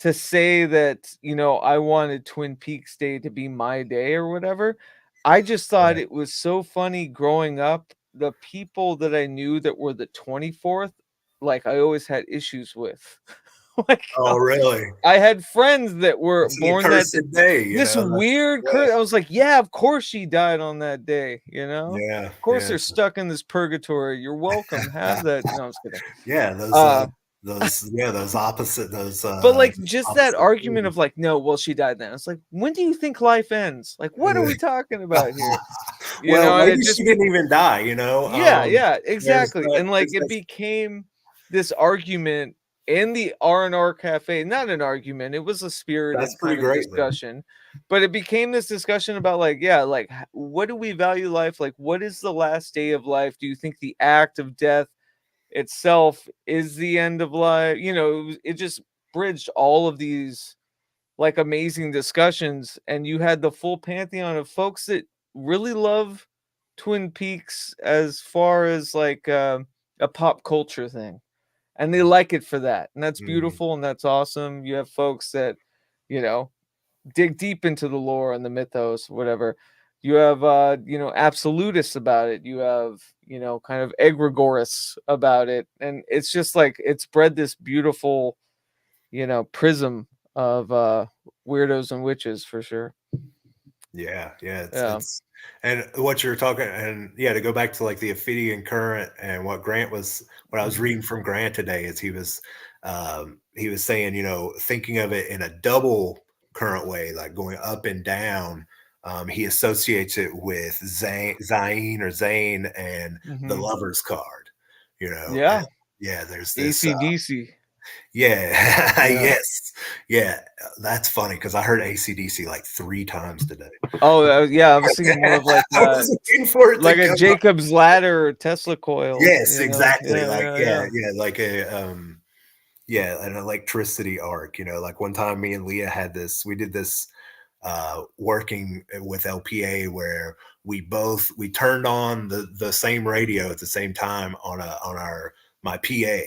to say that, I wanted Twin Peaks Day to be my day or whatever. I just thought Right. it was so funny growing up. The people that I knew that were the 24th, like I always had issues with. Like, Oh, really? I had friends that were It's an born that accursed day, this weird I was like, yeah, of course she died on that day, Yeah, Of course yeah. they're stuck in this purgatory. You're welcome. Have that. No, I was kidding. Yeah, Uh, those opposite but like just that opposite argument things. of like, no, well, she died then. It's like, when do you think life ends? Like, what are we talking about here? Well, And it maybe just she didn't even die, yeah, there's exactly. that And like there's it that became this argument in the R&R cafe, not an argument, it was a that's spirited pretty kind of great, man. discussion, but it became this discussion about like, yeah, like what do we value life? Like, what is the last day of life? Do you think the act of death itself is the end of life? It just bridged all of these like amazing discussions, and you had the full pantheon of folks that really love Twin Peaks as far as like a pop culture thing, and they like it for that, and that's Mhm. beautiful and that's awesome. You have folks that you know dig deep into the lore and the mythos, whatever. You have absolutists about it. You have kind of egregorists about it, and it's just like it's bred this beautiful prism of weirdos and witches for sure. Yeah, Yeah. it's and what you're talking, and to go back to like the Ophidian current, and what I was Mhm. reading from Grant today is he was saying, thinking of it in a double current way, like going up and down. He associates it with Zayn or Zane and the Mhm. Lover's card, and Yeah. there's this AC/DC. yeah, Yeah. yes, yeah, that's funny because I heard AC/DC like 3 times today. Oh, yeah, I was thinking more of like I was waiting for it to like a come up. Jacob's ladder or Tesla coil, Yes, exactly. Yeah, Like, yeah, yeah. like an electricity arc. Like one time me and Leah we did this working with LPA where we turned on the same radio at the same time on my PA,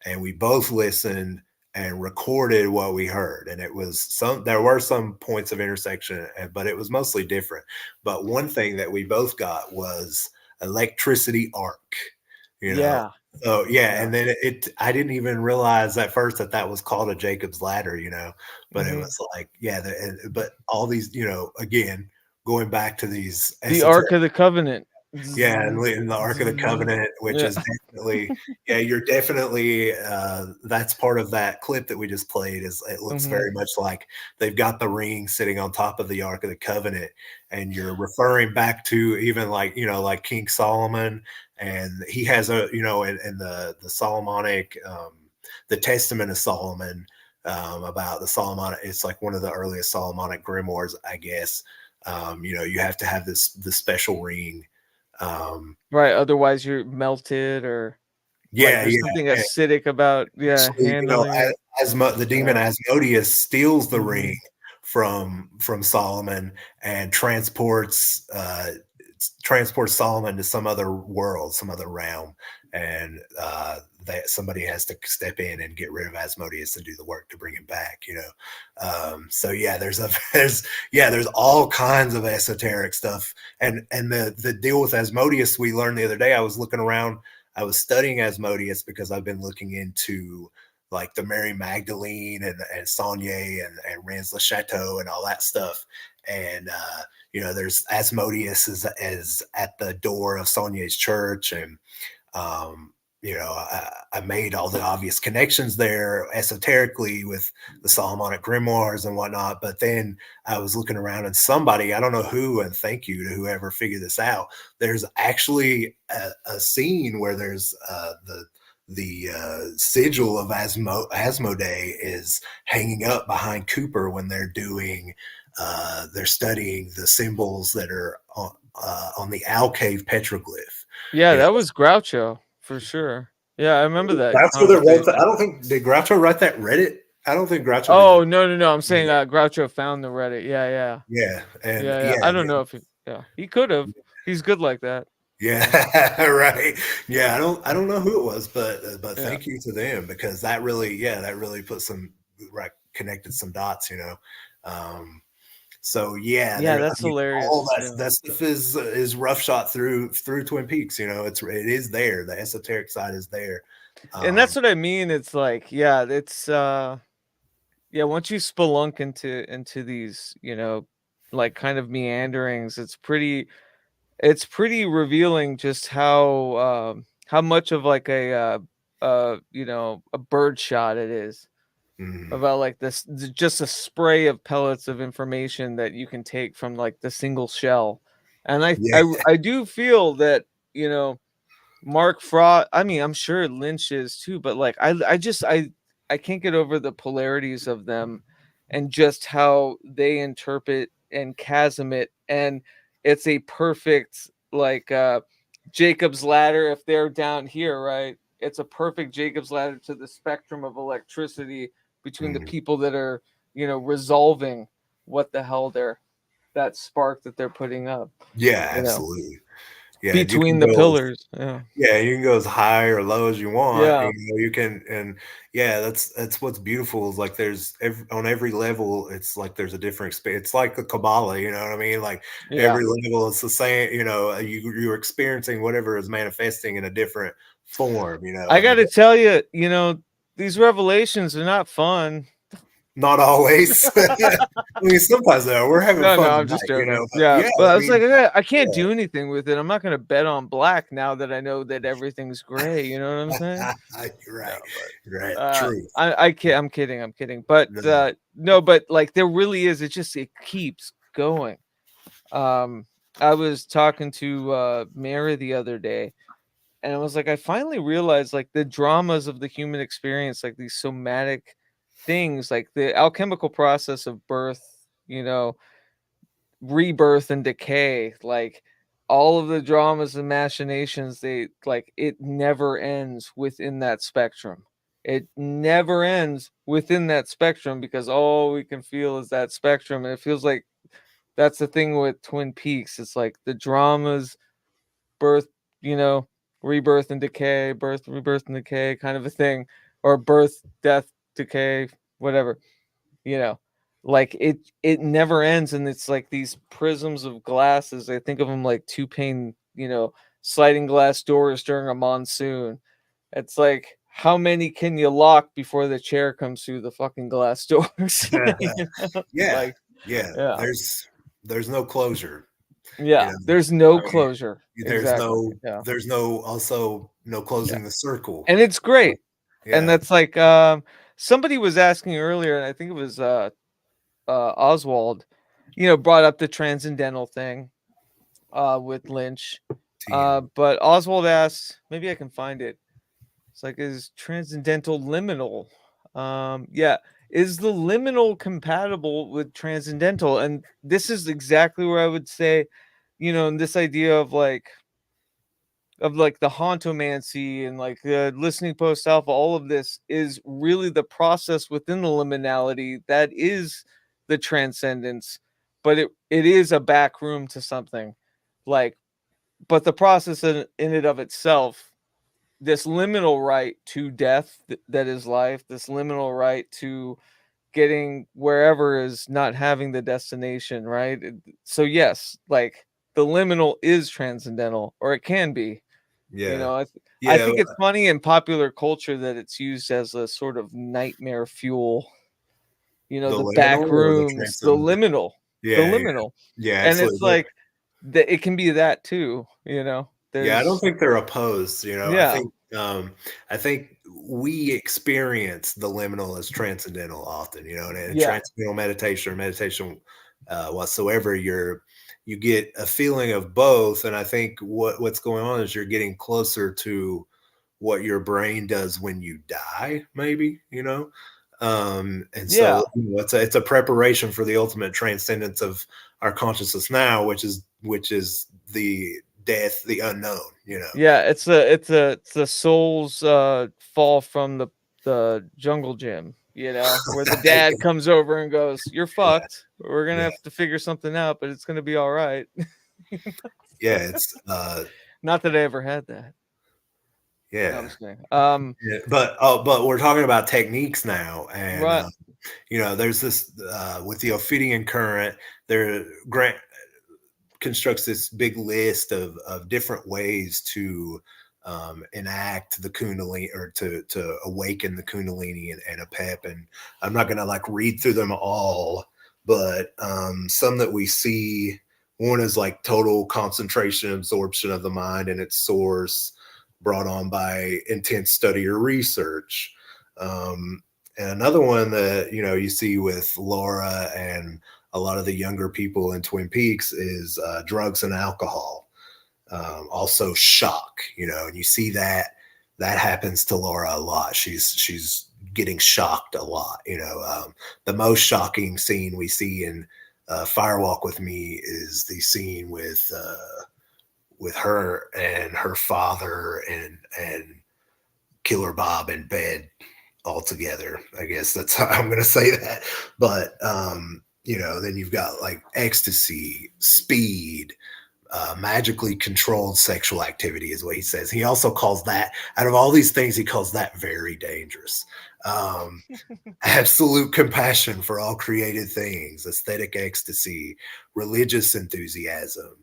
and we both listened and recorded what we heard. And there were some points of intersection, but it was mostly different. But one thing that we both got was electricity arc, you know. Yeah. So Yeah. and then I didn't even realize at first that was called a Jacob's ladder, but it Mhm. was like, but all these, again, going back to these The esoteric, Ark of the Covenant. yeah, and in the Ark of the Covenant, which Yeah. is definitely, you're definitely, that's part of that clip that we just played. It looks Mhm. very much like they've got the ring sitting on top of the Ark of the Covenant, and you're referring back to even like, like King Solomon, and he has in the Solomonic, the Testament of Solomon, about the Solomonic, it's like one of the earliest Solomonic grimoires, I guess. You have to have the special ring. Right, otherwise you're melted or like Yeah, there's yeah. something acidic about Actually, handling it. The demon Yeah. Asmodeus steals the ring Mhm. from Solomon and transports Solomon to some other world, some other realm, and that somebody has to step in and get rid of Asmodeus and do the work to bring him back. So yeah, there's all kinds of esoteric stuff, and the deal with Asmodeus we learned the other day. I was looking around. I was studying Asmodeus because I've been looking into like the Mary Magdalene and Saunier and Rennes le Chateau and all that stuff. And there's Asmodeus is at the door of Saunier's church, and I made all the obvious connections there esoterically with the Solomonic grimoires and whatnot. But then I was looking around and somebody, I don't know who, and thank you to whoever figured this out. There's actually a scene where there's the sigil of Asmodee is hanging up behind Cooper when they're studying the symbols that are on the Alcave petroglyph. Yeah, that was Groucho for sure. Yeah, I remember that. Groucho that wrote that. I don't think, did Groucho write that Reddit? I don't think Groucho. Oh, no. I'm saying Groucho found the Reddit. Yeah. Yeah. And yeah. I don't know if he could have. He's good like that. Yeah, right. Yeah, I don't know who it was, but thank you to them, because that really put some connected some dots, So yeah, that's hilarious. All that stuff is roughshot through Twin Peaks. It is there. The esoteric side is there, and that's what I mean. It's like, it's once you spelunk into these, like kind of meanderings, it's pretty revealing just how much of like a bird shot it is. About like this, just a spray of pellets of information that you can take from like the single shell. And I do feel that, Mark Frost, I mean, I'm sure Lynch is too, but like I can't get over the polarities of them and just how they interpret and chasm it. And it's a perfect like Jacob's ladder. If they're down here, right, it's a perfect Jacob's ladder to the spectrum of electricity between the people that are, resolving what the hell that spark that they're putting up. Yeah, absolutely. Yeah, between the pillars. Yeah, you can go as high or low as you want. Yeah, you can, and that's what's beautiful is like there's on every level, it's like there's a different experience. It's like the Kabbalah, you know what I mean? Like every level it's the same. You're experiencing whatever is manifesting in a different form. I got to tell you, these revelations are not fun. Not always. I mean, sometimes though, we're having fun. No, I'm just joking. But I was like, I can't do anything with it. I'm not going to bet on black now that I know that everything's gray. You know what I'm saying? Right. True. I'm kidding. But no, but like there really is. It keeps going. I was talking to Mary the other day, and I was like, I finally realized like the dramas of the human experience, like these somatic things, like the alchemical process of birth, rebirth and decay, like all of the dramas and machinations, it never ends within that spectrum. It never ends within that spectrum because all we can feel is that spectrum. And it feels like that's the thing with Twin Peaks. It's like the dramas, birth, rebirth and decay, birth, rebirth and decay kind of a thing, or birth, death, decay, whatever, like it never ends. And it's like these prisms of glasses. I think of them like two pane, sliding glass doors during a monsoon. It's like, how many can you lock before the chair comes through the fucking glass doors? There's no closure. There's no closure. There's also no closing the circle. And it's great. And that's like somebody was asking earlier, and I think it was Oswald, brought up the transcendental thing with Lynch. But Oswald asked, maybe I can find it. It's like, is transcendental liminal? Is the liminal compatible with transcendental? And this is exactly where I would say, this idea of like the hauntomancy and like the listening post alpha, all of this is really the process within the liminality that is the transcendence, but it is a back room to something, like, but the process in it of itself, this liminal right to death that is life, this liminal right to getting wherever is not having the destination, right? So yes, like the liminal is transcendental, or it can be. I think it's funny in popular culture that it's used as a sort of nightmare fuel. The back rooms, the liminal, and it's like that. It can be that too. I don't think they're opposed. I think I think we experience the liminal as transcendental often, and in Yeah. transcendental meditation or meditation whatsoever, you get a feeling of both. And I think what's going on is you're getting closer to what your brain does when you die, maybe, and Yeah. so it's a preparation for the ultimate transcendence of our consciousness now, which is the death, the unknown, Yeah, it's the soul's fall from the jungle gym, where the dad comes over and goes, "You're fucked. We're gonna Yeah. have to figure something out, but it's gonna be all right." Yeah, it's Not that I ever had that. No, I'm yeah. just kidding. Yeah, but we're talking about techniques now, and Right. there's this with the Ophidian current. Grant constructs this big list of different ways to enact the Kundalini, or to awaken the Kundalini and a PEP. And I'm not going to read through them all, but some that we see. One is total concentration, absorption of the mind and its source, brought on by intense study or research. And another one that you see with Laura and a lot of the younger people in Twin Peaks is drugs and alcohol. Also shock, and you see that happens to Laura a lot. She's getting shocked a lot. The most shocking scene we see in Firewalk with Me is the scene with her and her father and Killer Bob in bed all together. I guess that's how I'm going to say that. But then you've got ecstasy, speed, magically controlled sexual activity is what he says. He also calls that, out of all these things, he calls that very dangerous. Absolute compassion for all created things, aesthetic ecstasy, religious enthusiasm,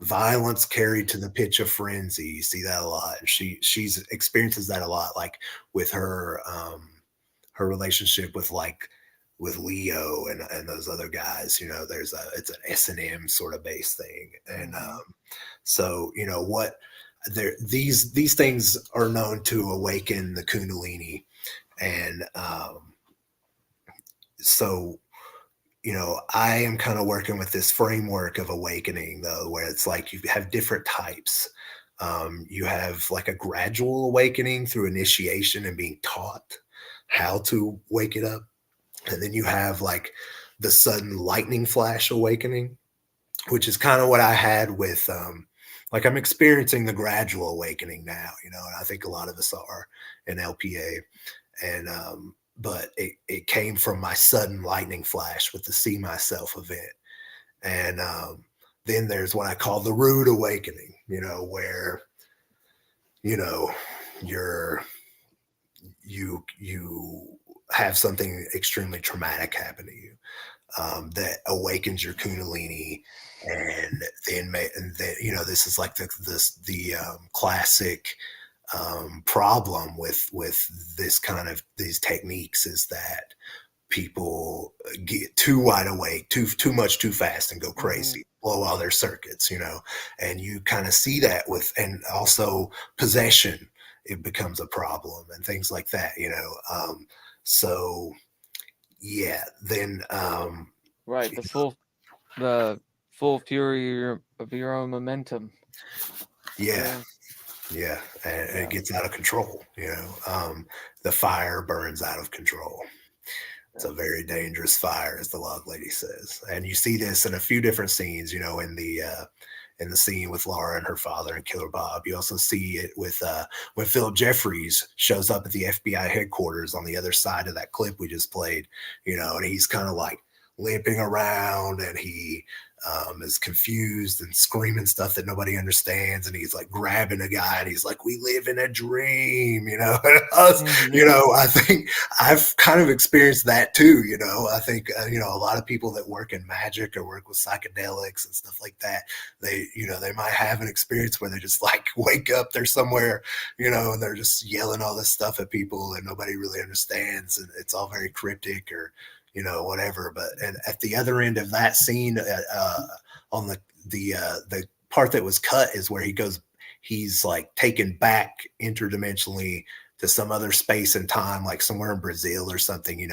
violence carried to the pitch of frenzy. You see that a lot. She's experiences that a lot, with her relationship with Leo and those other guys. It's an S&M sort of base thing. And so these things are known to awaken the Kundalini. And so I am kind of working with this framework of awakening, though, where it's you have different types. You have a gradual awakening through initiation and being taught how to wake it up. And then you have the sudden lightning flash awakening, which is kind of what I had with, I'm experiencing the gradual awakening now, and I think a lot of us are in LPA. And, but it came from my sudden lightning flash with the See Myself event. And then there's what I call the rude awakening, where, you have something extremely traumatic happen to you that awakens your Kundalini. And then this is the classic problem with this kind of these techniques is that people get too wide awake, too much, too fast, and go crazy, blow all their circuits, and you kind of see that and also possession, it becomes a problem and things like that, so yeah, then right, the full fury of your own momentum. Yeah, and it gets out of control. The fire burns out of control. It's a very dangerous fire, as the log lady says. And you see this in a few different scenes, in the scene with Laura and her father and Killer Bob. You also see it with when Philip Jeffries shows up at the FBI headquarters on the other side of that clip we just played, and he's kind of limping around, and he is confused and screaming stuff that nobody understands, and he's grabbing a guy, and he's we live in a dream, and us, I think I've kind of experienced that too. I think a lot of people that work in magic or work with psychedelics and stuff like that, they might have an experience where they just wake up, they're somewhere, and they're just yelling all this stuff at people and nobody really understands, and it's all very cryptic or whatever. But and at the other end of that scene, on the part that was cut is where he goes he's like taken back interdimensionally to some other space and time, like somewhere in Brazil or something,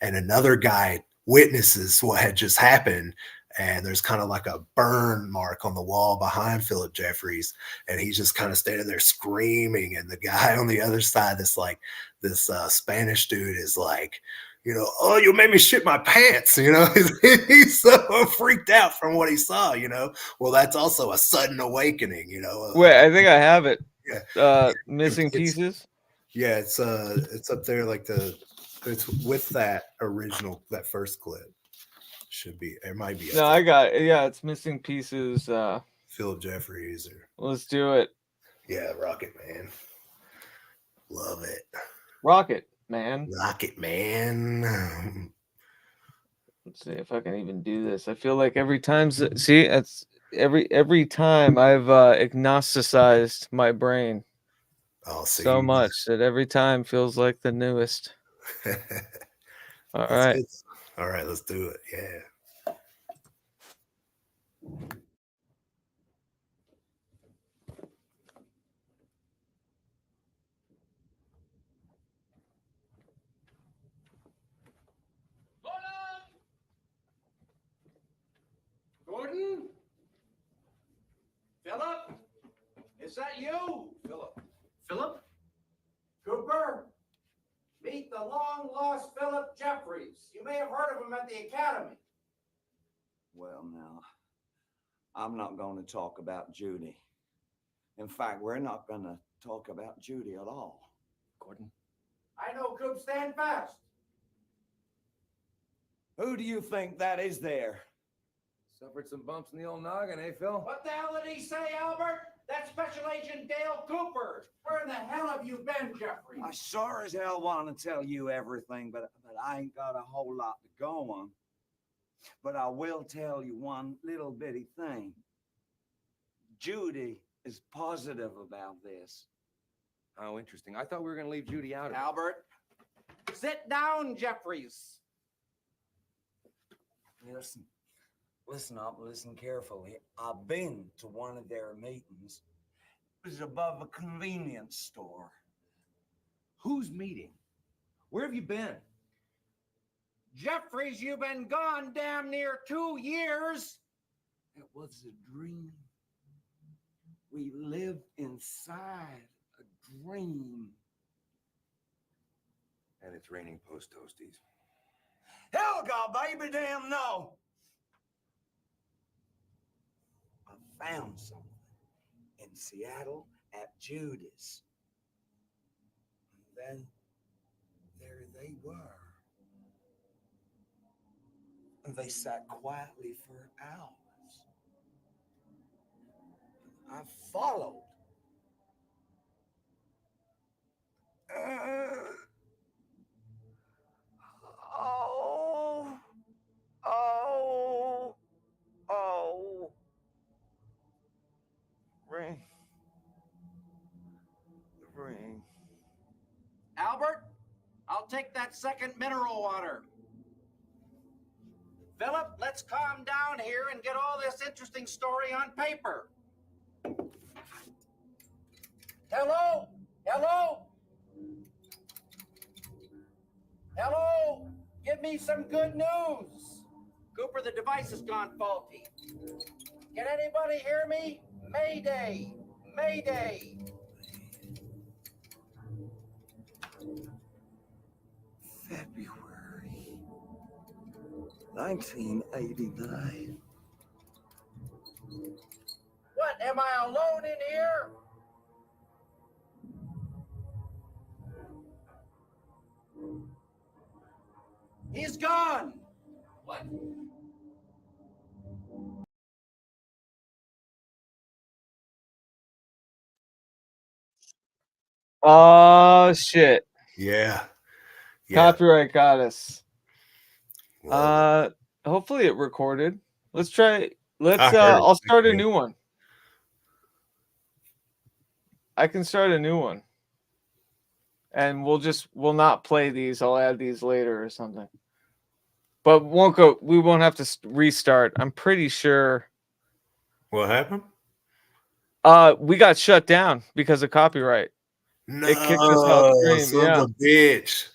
and another guy witnesses what had just happened. And there's kind of like a burn mark on the wall behind Philip Jeffries. And he's just kind of standing there screaming. And the guy on the other side, this Spanish dude is like, oh, you made me shit my pants. He's so freaked out from what he saw, Well, that's also a sudden awakening, Wait, I think I have it. Yeah. Missing pieces. Yeah, it's up there, like it's with that first clip. Should be, it might be. No, I got it. Yeah, it's missing pieces. Philip Jeffries, or let's do it. Yeah, Rocket Man. Love it. Rocket Man. Rocket Man. Let's see if I can even do this. I feel like every time, see, it's every time I've agnosticized my brain so much that every time feels like the newest. All right. Good. All right, let's do it. Yeah. Gordon? Philip? Is that you? Philip? Cooper? Meet the long-lost Philip Jeffries. You may have heard of him at the academy. Well, now, I'm not going to talk about Judy. In fact, we're not going to talk about Judy at all. Gordon? I know, Coop. Stand fast. Who do you think that is there? Suffered some bumps in the old noggin, eh, Phil? What the hell did he say, Albert? That's Special Agent Dale Cooper. Where in the hell have you been, Jeffrey? I sure as hell want to tell you everything, but I ain't got a whole lot to go on. But I will tell you one little bitty thing. Judy is positive about this. How interesting. I thought we were going to leave Judy out of it. Albert, sit down, Jeffries. Listen carefully. I've been to one of their meetings. It was above a convenience store. Whose meeting? Where have you been? Jeffries, you've been gone damn near 2 years. It was a dream. We live inside a dream. And it's raining post toasties. Hell, God, baby, damn no. I found something in Seattle at Judy's. And then there they were. And they sat quietly for hours. I followed. Ring. Albert, I'll take that second mineral water. Philip, let's calm down here and get all this interesting story on paper. Hello? Hello? Hello? Give me some good news. Cooper, the device has gone faulty. Can anybody hear me? Mayday! Mayday! February 1989. What, am I alone in here? He's gone! What? Oh shit. Yeah. Copyright got us. Hopefully it recorded. Let's try. I'll start a new one. I can start a new one. And we'll not play these. I'll add these later or something. But we won't have to restart. I'm pretty sure. What happened? We got shut down because of copyright. No, It kicked us off stream, son yeah. of a bitch.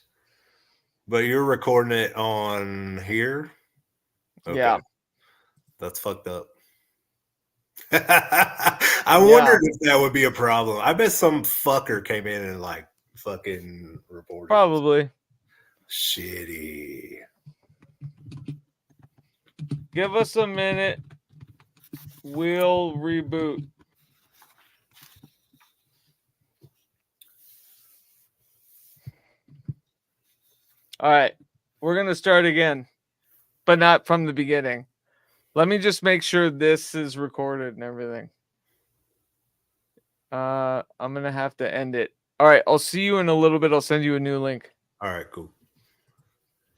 But you're recording it on here? Okay. Yeah. That's fucked up. I wondered if that would be a problem. I bet some fucker came in and like fucking reported. Probably. Shitty. Give us a minute. We'll reboot. All right. We're going to start again, but not from the beginning. Let me just make sure this is recorded and everything. I'm going to have to end it. All right. I'll see you in a little bit. I'll send you a new link. All right, cool.